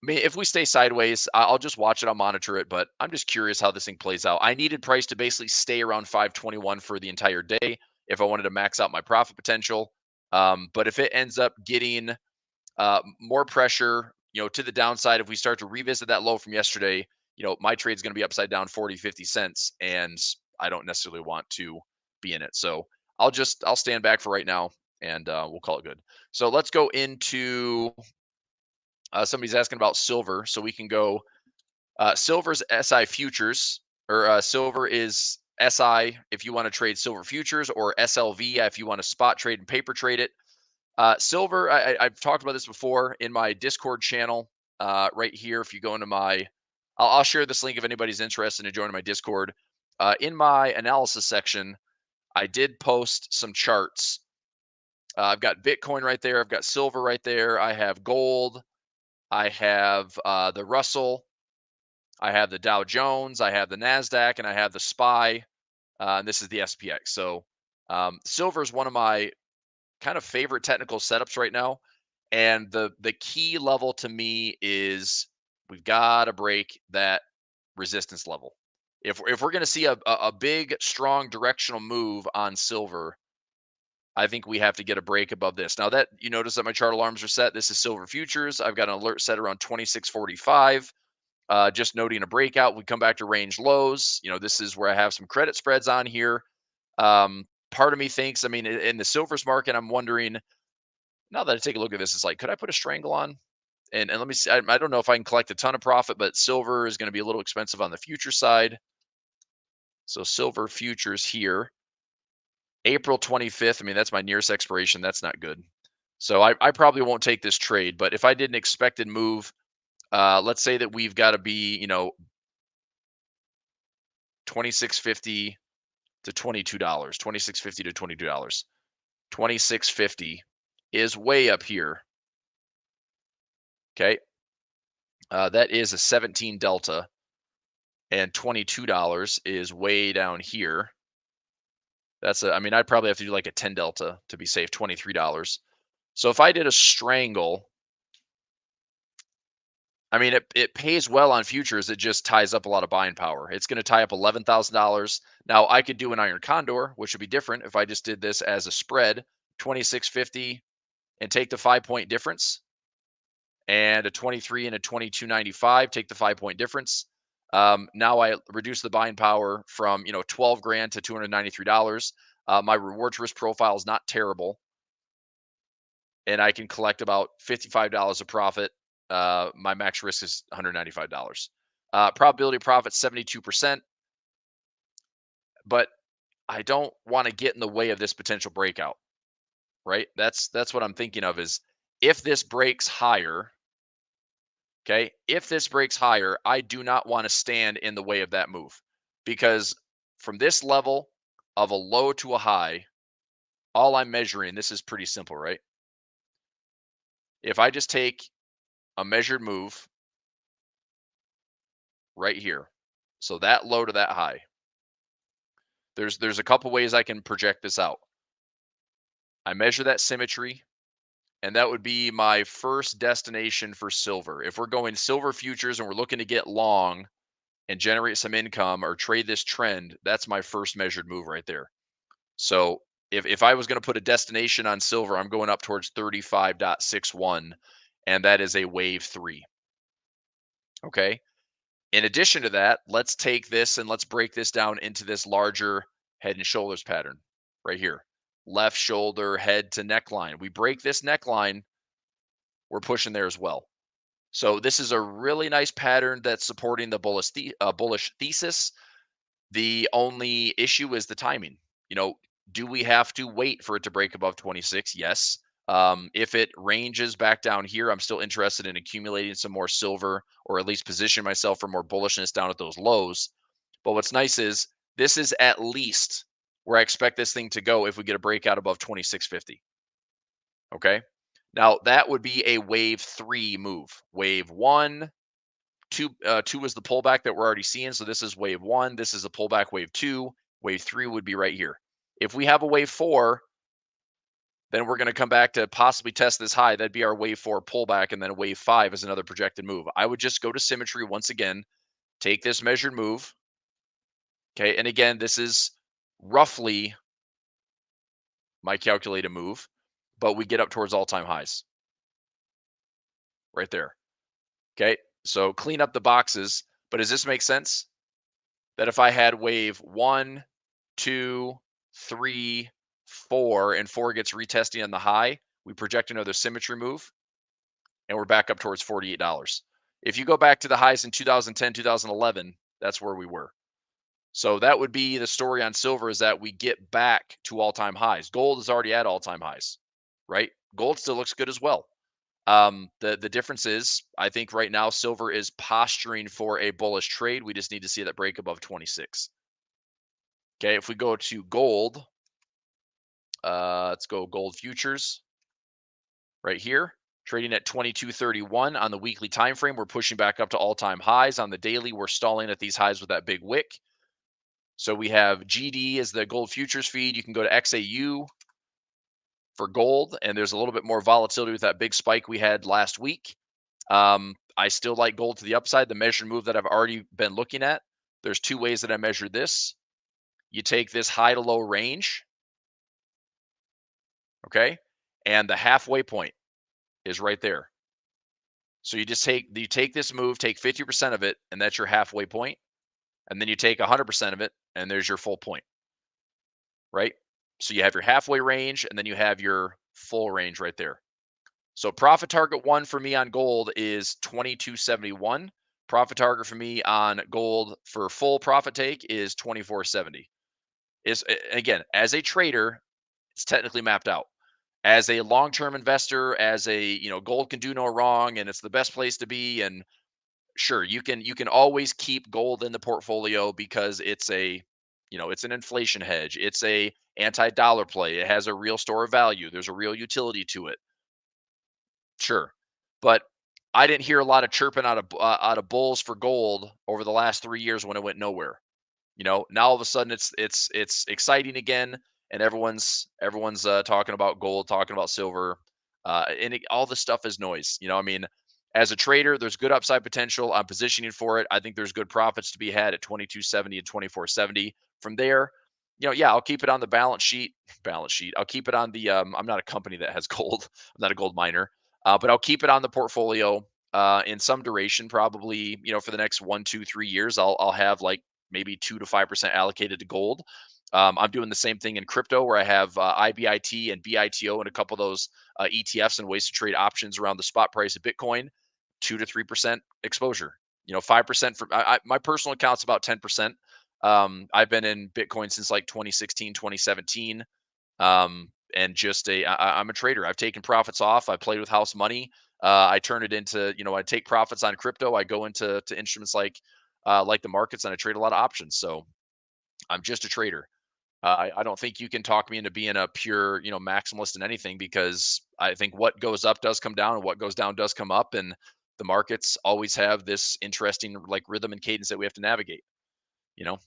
S3: I mean, if we stay sideways, I'll just watch it. I'll monitor it, but I'm just curious how this thing plays out. I needed price to basically stay around 521 for the entire day if I wanted to max out my profit potential. But if it ends up getting more pressure, to the downside, if we start to revisit that low from yesterday, my trade's going to be upside down 40, 50 cents, and I don't necessarily want to be in it. So I'll stand back for right now, and we'll call it good. So let's go into somebody's asking about silver, so we can go. Silver's SI futures, or silver is SI if you want to trade silver futures, or SLV if you want to spot trade and paper trade it. Silver, I've talked about this before in my Discord channel right here. If you go into I'll share this link if anybody's interested in joining my Discord. In my analysis section, I did post some charts. I've got Bitcoin right there. I've got silver right there. I have gold. I have the Russell. I have the Dow Jones. I have the NASDAQ, and I have the SPY. And this is the SPX. So silver is one of my kind of favorite technical setups right now. And the key level to me is we've got to break that resistance level. If we're going to see a big, strong directional move on silver, I think we have to get a break above this. Now that you notice that my chart alarms are set, this is silver futures. I've got an alert set around 2645. Just noting a breakout. We come back to range lows. This is where I have some credit spreads on here. Part of me thinks, I mean, in the silvers market, I'm wondering, now that I take a look at this, it's like, could I put a strangle on? And let me see. I don't know if I can collect a ton of profit, but silver is going to be a little expensive on the future side. So silver futures here, April 25th. I mean, that's my nearest expiration. That's not good. So I probably won't take this trade. But if I did an expected move, let's say that we've got to be, 26.50 to $22, $26.50 to $22. 26.50 is way up here. Okay. That is a 17 delta, and $22 is way down here. I'd probably have to do like a 10 delta to be safe, $23. So if I did a strangle, I mean, it pays well on futures. It just ties up a lot of buying power. It's going to tie up $11,000. Now I could do an iron condor, which would be different if I just did this as a spread, 26.50, and take the 5-point difference, and a 23 and a 22.95, take the 5-point difference. Now I reduce the buying power from 12 grand to $293. My reward to risk profile is not terrible, and I can collect about $55 of profit. My max risk is $195. Probability of profit 72%, but I don't want to get in the way of this potential breakout. Right? That's what I'm thinking of, is if this breaks higher. Okay, if this breaks higher, I do not want to stand in the way of that move, because from this level of a low to a high, all I'm measuring, this is pretty simple, right? If I just take a measured move right here, so that low to that high, there's a couple ways I can project this out. I measure that symmetry, and that would be my first destination for silver. If we're going silver futures and we're looking to get long and generate some income or trade this trend, that's my first measured move right there. So if I was going to put a destination on silver, I'm going up towards 35.61, and that is a wave 3. Okay. In addition to that, let's take this and let's break this down into this larger head and shoulders pattern right here. Left shoulder, head to neckline. We break this neckline, we're pushing there as well. So this is a really nice pattern that's supporting the bullish thesis. The only issue is the timing. Do we have to wait for it to break above 26? Yes. If it ranges back down here, I'm still interested in accumulating some more silver, or at least position myself for more bullishness down at those lows. But what's nice is this is at least where I expect this thing to go if we get a breakout above 26.50. Okay. Now that would be a wave 3 move. Wave 1, 2 is the pullback that we're already seeing. So this is wave 1. This is a pullback. Wave 2. Wave 3 would be right here. If we have a wave 4, then we're going to come back to possibly test this high. That'd be our wave 4 pullback, and then a wave 5 is another projected move. I would just go to symmetry once again, take this measured move. Okay, and again, this is roughly my calculated move, but we get up towards all-time highs right there. Okay, so clean up the boxes. But does this make sense? That if I had wave 1, 2, 3, 4, and 4 gets retesting on the high, we project another symmetry move, and we're back up towards $48. If you go back to the highs in 2010, 2011, that's where we were. So that would be the story on silver, is that we get back to all-time highs. Gold is already at all-time highs, right? Gold still looks good as well. The difference is, I think right now silver is posturing for a bullish trade. We just need to see that break above 26. Okay, if we go to gold, let's go gold futures right here, trading at 22.31 on the weekly time frame. We're pushing back up to all-time highs. On the daily, we're stalling at these highs with that big wick. So we have GD as the gold futures feed. You can go to XAU for gold, and there's a little bit more volatility with that big spike we had last week. I still like gold to the upside. The measured move that I've already been looking at, there's two ways that I measured this. You take this high to low range, okay, and the halfway point is right there. So you take this move, take 50% of it, and that's your halfway point, and then you take 100% of it, and there's your full point, right? So you have your halfway range, and then you have your full range right there. So profit target 1 for me on gold is 22.71. Profit target for me on gold for full profit take is 24.70. Is again, as a trader, it's technically mapped out. As a long-term investor, as a, gold can do no wrong and it's the best place to be, and sure, you can always keep gold in the portfolio because it's it's an inflation hedge. It's a anti-dollar play. It has a real store of value. There's a real utility to it. Sure. But I didn't hear a lot of chirping out of bulls for gold over the last 3 years when it went nowhere. Now all of a sudden it's exciting again, and everyone's talking about gold, talking about silver, all this stuff is noise. I mean, as a trader, there's good upside potential. I'm positioning for it. I think there's good profits to be had at 22.70 and 24.70. From there, yeah, I'll keep it on the balance sheet. Balance sheet. I'll keep it on the. I'm not a company that has gold. I'm not a gold miner, but I'll keep it on the portfolio in some duration. Probably, for the next 1, 2, 3 years, I'll have like maybe 2 to 5% allocated to gold. I'm doing the same thing in crypto, where I have IBIT and BITO and a couple of those ETFs and ways to trade options around the spot price of Bitcoin. 2 to 3% exposure. 5% for my personal account's about 10%. I've been in Bitcoin since like 2016, 2017. And I'm a trader. I've taken profits off. I played with house money. I turn it into, I take profits on crypto. I go into instruments like the markets, and I trade a lot of options. So I'm just a trader. I don't think you can talk me into being a pure, maximalist in anything, because I think what goes up does come down, and what goes down does come up, and the markets always have this interesting like rhythm and cadence that we have to navigate. You know.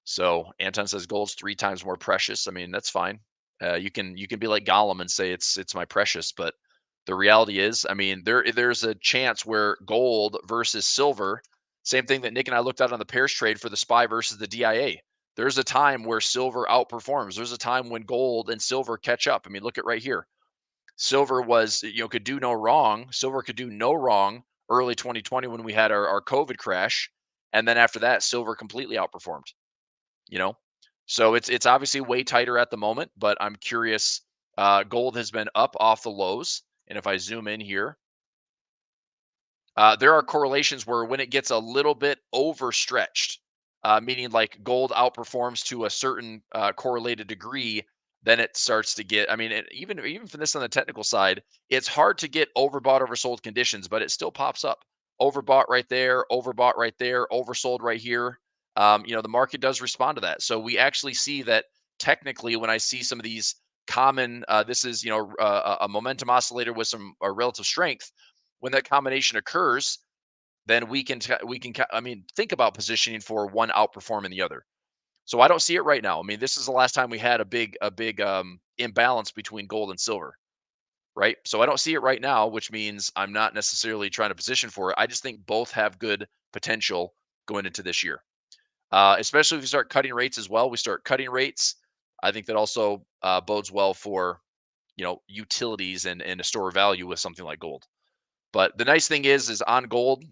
S3: So Anton says gold's 3 times more precious. I mean, that's fine. You can be like Gollum and say it's my precious, but the reality is, I mean, there's a chance where gold versus silver, same thing that Nick and I looked at on the pairs trade for the SPY versus the DIA. There's a time where silver outperforms. There's a time when gold and silver catch up. I mean, look at right here. Silver could do no wrong. Silver could do no wrong early 2020 when we had our COVID crash. And then after that, silver completely outperformed. you know so it's obviously way tighter at the moment, but I'm curious. Gold has been up off the lows, and if I zoom in here, there are correlations where when it gets a little bit overstretched, meaning like gold outperforms to a certain correlated degree, then it starts to get, I mean, even for this on the technical side, it's hard to get overbought, oversold conditions, but it still pops up. Overbought right there, oversold right here. The market does respond to that. So we actually see that technically when I see some of these common, this is, a momentum oscillator with some relative strength. When that combination occurs, then I mean, think about positioning for one outperforming the other. So I don't see it right now. I mean, this is the last time we had a big imbalance between gold and silver, right? So I don't see it right now, which means I'm not necessarily trying to position for it. I just think both have good potential going into this year, especially if we start cutting rates as well. We start cutting rates. I think that also bodes well for utilities and a store of value with something like gold. But the nice thing is on gold,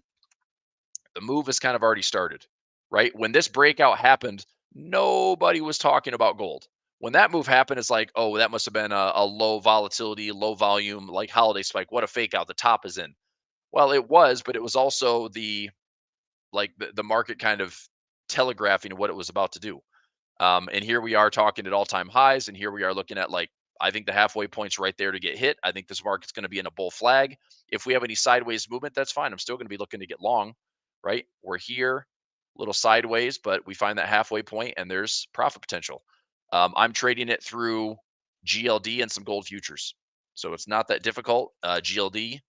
S3: the move has kind of already started, right? When this breakout happened, nobody was talking about gold. When that move happened, it's like, oh, that must have been a low volatility, low volume, like holiday spike. What a fake out. The top is in. Well, it was, but it was also the market kind of telegraphing what it was about to do. And here we are talking at all-time highs, and here we are looking at I think the halfway point's right there to get hit. I think this market's going to be in a bull flag. If we have any sideways movement, that's fine. I'm still going to be looking to get long, right? We're here, little sideways, but we find that halfway point, and there's profit potential. I'm trading it through GLD and some gold futures, so it's not that difficult. GLD,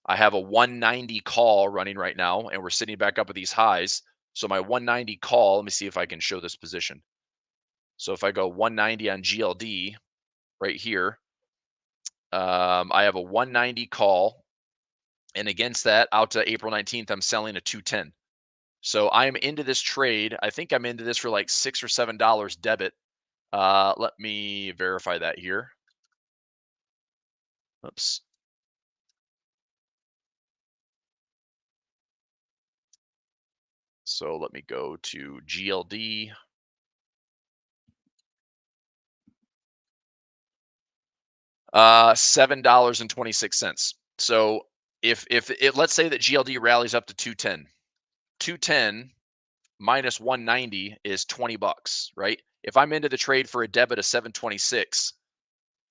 S3: I have a 190 call running right now, and we're sitting back up at these highs. So my 190 call, let me see if I can show this position. So if I go 190 on GLD right here, I have a 190 call. And against that, out to April 19th, I'm selling a 210. So I'm into this trade. I think I'm into this for like $6 or $7 debit. Let me verify that here. Oops. So let me go to GLD. $7.26. So if it, let's say that GLD rallies up to 210, 210 minus 190 is $20, right? If I'm into the trade for a debit of 726,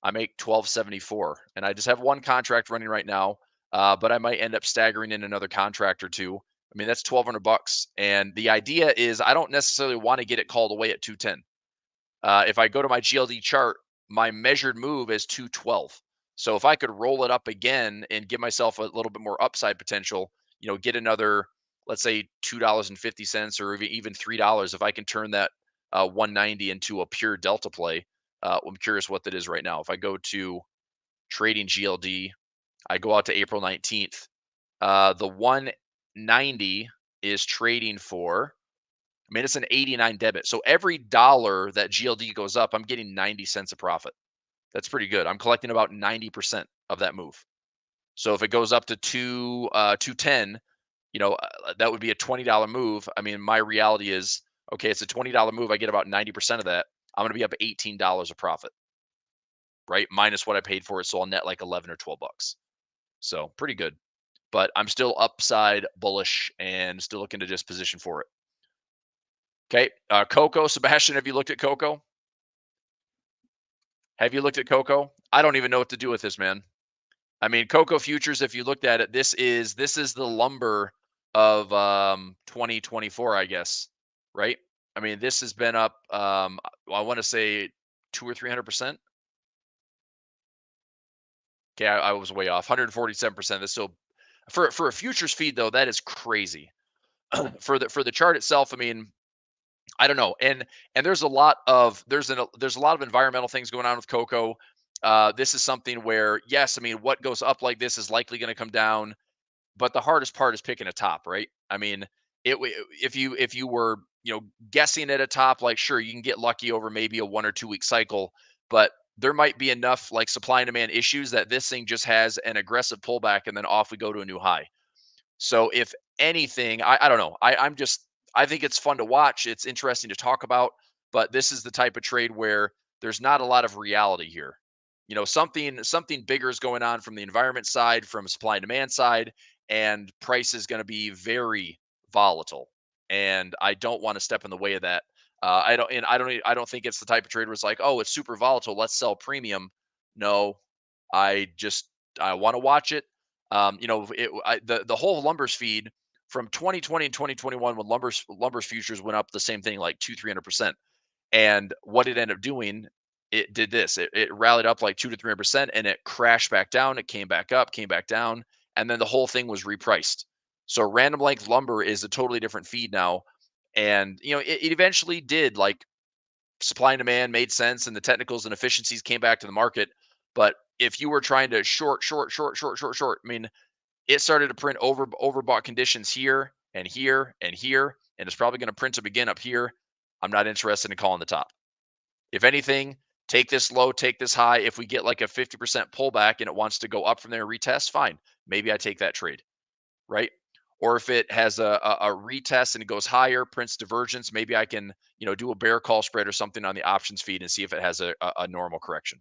S3: I make 1274, and I just have one contract running right now. But I might end up staggering in another contract or two. I mean, that's $1,200. And the idea is I don't necessarily want to get it called away at 210. If I go to my GLD chart, my measured move is 212. So if I could roll it up again and give myself a little bit more upside potential, get another, let's say $2.50 or even $3, if I can turn that 190 into a pure delta play. I'm curious what that is right now. If I go to trading GLD, I go out to April 19th. The 190 is trading for, I mean, it's an 89 debit. So every dollar that GLD goes up, I'm getting 90 cents of profit. That's pretty good. I'm collecting about 90% of that move. So if it goes up to 210, that would be a $20 move. I mean, my reality is, okay, it's a $20 move. I get about 90% of that. I'm going to be up $18 of profit, right? Minus what I paid for it. So I'll net like 11 or $12. So pretty good. But I'm still upside bullish and still looking to just position for it. Okay. Coco, Sebastian, have you looked at Coco? Have you looked at Coco? I don't even know what to do with this, man. I mean, Coco futures, if you looked at it, this is the lumber of 2024, I guess, right? I mean, this has been up I want to say 200 or 300%. Okay, I was way off. 147%. That's still for a futures feed though, that is crazy. For the chart itself, I mean, I don't know. And there's a lot of there's a lot of environmental things going on with cocoa. This is something where, yes, I mean, what goes up like this is likely going to come down, but the hardest part is picking a top, right? I mean, if you were, guessing at a top, like sure, you can get lucky over maybe a 1 or 2 week cycle, but there might be enough like supply and demand issues that this thing just has an aggressive pullback and then off we go to a new high. So if anything, I don't know. I think it's fun to watch. It's interesting to talk about, but this is the type of trade where there's not a lot of reality here. Something bigger is going on from the environment side, from supply and demand side, and price is going to be very volatile. And I don't want to step in the way of that. I don't think it's the type of trade where it's like, oh, it's super volatile, let's sell premium. No, I want to watch it. The whole lumbers feed from 2020 and 2021 when lumbers futures went up the same thing like 200-300%. And what it ended up doing, it did this. It rallied up like 200-300% and it crashed back down. It came back up, came back down, and then the whole thing was repriced. So random length lumber is a totally different feed now. And it eventually did, like, supply and demand made sense and the technicals and efficiencies came back to the market. But if you were trying to short, I mean, it started to print overbought conditions here and here and here, and it's probably going to print them again up here. I'm not interested in calling the top. If anything, take this low, take this high. If we get like a 50% pullback and it wants to go up from there and retest, fine. Maybe I take that trade, right? Or if it has a retest and it goes higher, prints divergence, maybe I can, do a bear call spread or something on the options feed and see if it has a normal correction.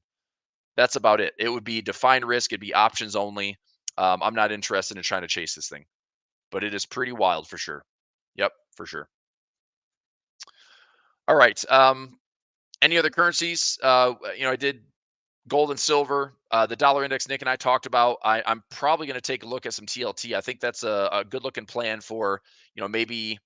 S3: That's about it. It would be defined risk. It'd be options only. I'm not interested in trying to chase this thing, but it is pretty wild for sure. Yep, for sure. All right. Any other currencies? I did gold and silver. The dollar index Nick and I talked about. I'm probably going to take a look at some TLT. I think that's a good looking plan for, maybe,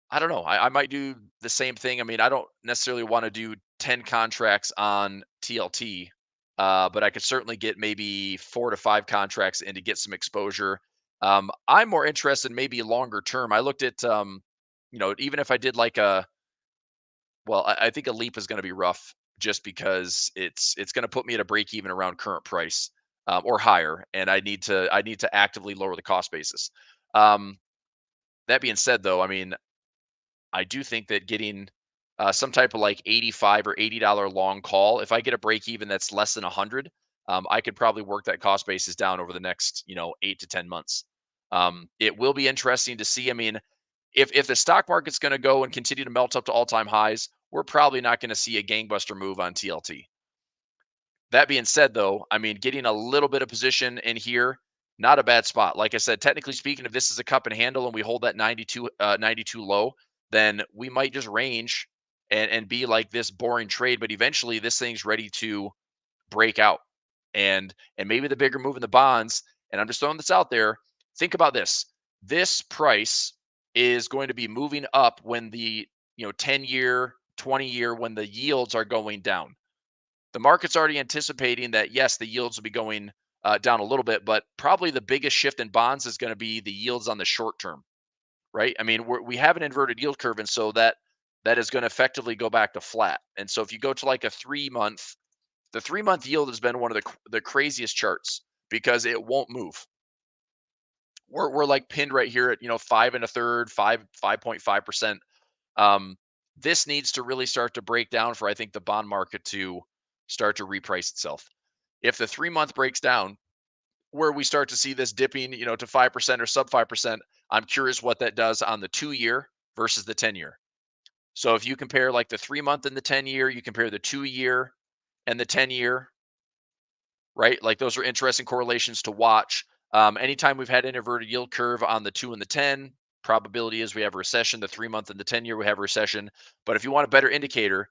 S3: I don't know. I might do the same thing. I mean, I don't necessarily want to do 10 contracts on TLT, but I could certainly get maybe 4 to 5 contracts in to get some exposure. I'm more interested in maybe longer term. I looked at, even if I did like I think a leap is going to be rough just because it's going to put me at a break even around current price, or higher, and I need to actively lower the cost basis. Um, that being said, though, I mean, I do think that getting some type of like 85 or $80 long call, if I get a break even that's less than 100, I could probably work that cost basis down over the next 8 to 10 months. It will be interesting to see. I mean, if the stock market's going to go and continue to melt up to all-time highs, we're probably not going to see a gangbuster move on TLT. That being said, though, I mean, getting a little bit of position in here, not a bad spot. Like I said, technically speaking, if this is a cup and handle and we hold that 92 low, then we might just range and be like this boring trade. But eventually, this thing's ready to break out, and maybe the bigger move in the bonds. And I'm just throwing this out there. Think about this. This price is going to be moving up when the 10-year, 20-year, when the yields are going down. The market's already anticipating that, yes, the yields will be going down a little bit, but probably the biggest shift in bonds is going to be the yields on the short term, right? I mean, we have an inverted yield curve, and so that is going to effectively go back to flat. And so if you go to like a 3 month, the 3 month yield has been one of the craziest charts because it won't move. We're like pinned right here at 5 1/3, 5.5%. This needs to really start to break down for, I think, the bond market to start to reprice itself. If the 3 month breaks down, where we start to see this dipping, to 5% or sub 5%, I'm curious what that does on the 2-year versus the 10-year. So if you compare like the 3 month and the 10-year, you compare the 2-year and the 10-year, right? Like those are interesting correlations to watch. Anytime we've had an inverted yield curve on the 2 and the 10, probability is we have a recession. The 3 month and the 10-year, we have a recession. But if you want a better indicator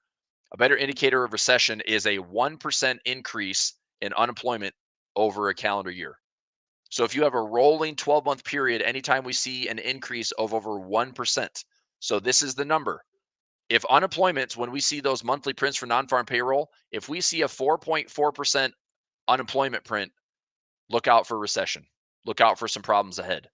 S3: of recession is a 1% increase in unemployment over a calendar year. So if you have a rolling 12-month period, anytime we see an increase of over 1%, so this is the number. If unemployment, when we see those monthly prints for non-farm payroll, if we see a 4.4% unemployment print, look out for recession. Look out for some problems ahead,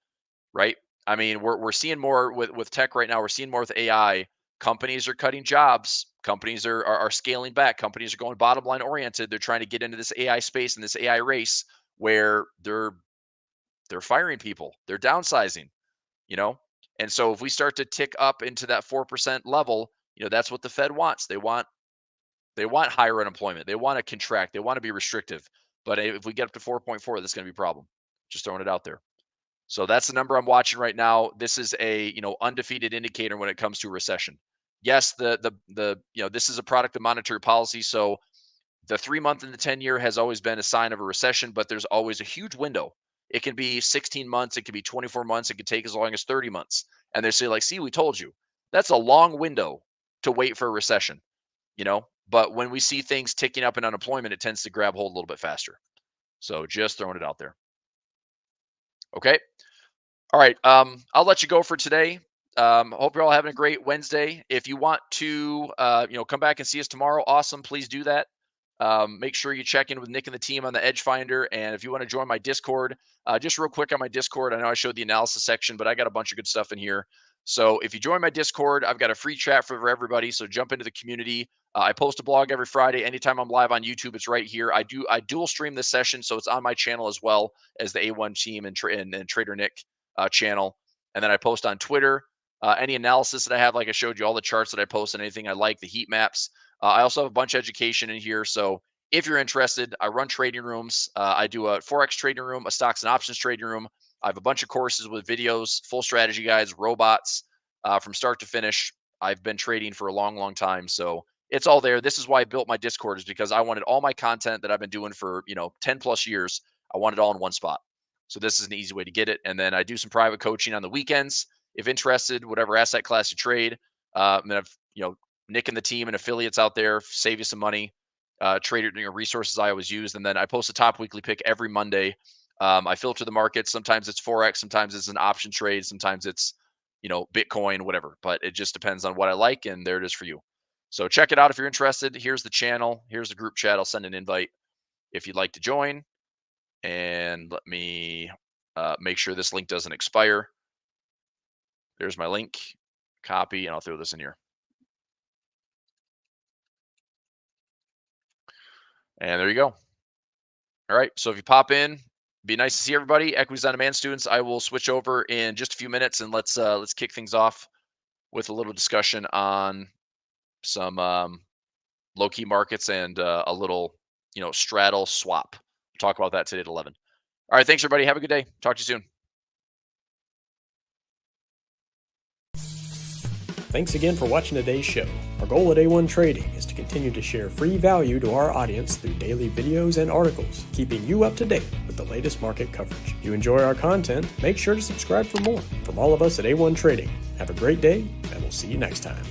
S3: right? I mean, we're seeing more with tech right now. We're seeing more with AI. Companies are cutting jobs. Companies are scaling back. Companies are going bottom line oriented. They're trying to get into this AI space and this AI race where they're firing people. They're downsizing, you know? And so if we start to tick up into that 4% level, that's what the Fed wants. They want higher unemployment. They want to contract. They want to be restrictive. But if we get up to 4.4, that's going to be a problem. Just throwing it out there. So that's the number I'm watching right now. This is a undefeated indicator when it comes to recession. Yes, this is a product of monetary policy. So the 3 month and the 10-year has always been a sign of a recession, but there's always a huge window. It can be 16 months, it could be 24 months, it could take as long as 30 months. And they say, like, see, we told you. That's a long window to wait for a recession, But when we see things ticking up in unemployment, it tends to grab hold a little bit faster. So just throwing it out there. Okay. All right. I'll let you go for today. Hope you're all having a great Wednesday. If you want to, come back and see us tomorrow, awesome. Please do that. Make sure you check in with Nick and the team on the EDGEFINDER. And if you want to join my Discord, just real quick on my Discord, I know I showed the analysis section, but I got a bunch of good stuff in here. So if you join my Discord, I've got a free chat for everybody. So jump into the community. I post a blog every Friday. Anytime I'm live on YouTube, it's right here. I dual stream this session, so it's on my channel as well as the A1 team and Trader Nick channel. And then I post on Twitter any analysis that I have, like I showed you, all the charts that I post and anything I like, the heat maps. I also have a bunch of education in here. So if you're interested, I run trading rooms. I do a forex trading room, a stocks and options trading room. I have a bunch of courses with videos, full strategy guides, robots from start to finish. I've been trading for a long, long time. So it's all there. This is why I built my Discord, is because I wanted all my content that I've been doing for, 10 plus years. I want it all in one spot. So this is an easy way to get it. And then I do some private coaching on the weekends. If interested, whatever asset class you trade. And then I've, Nick and the team and affiliates out there, save you some money, trader resources I always use. And then I post a top weekly pick every Monday. I filter the markets. Sometimes it's forex, sometimes it's an option trade, sometimes it's Bitcoin, whatever. But it just depends on what I like, and there it is for you. So check it out if you're interested. Here's the channel. Here's the group chat. I'll send an invite if you'd like to join. And let me make sure this link doesn't expire. There's my link. Copy, and I'll throw this in here. And there you go. All right. So if you pop in, be nice to see everybody. Equities on Demand students, I will switch over in just a few minutes, and let's kick things off with a little discussion on some low key markets and a little straddle swap. We'll talk about that today at 11. All right. Thanks, everybody. Have a good day. Talk to you soon.
S2: Thanks again for watching today's show. Our goal at A1 Trading is to continue to share free value to our audience through daily videos and articles, keeping you up to date with the latest market coverage. If you enjoy our content, make sure to subscribe for more. From all of us at A1 Trading, have a great day, and we'll see you next time.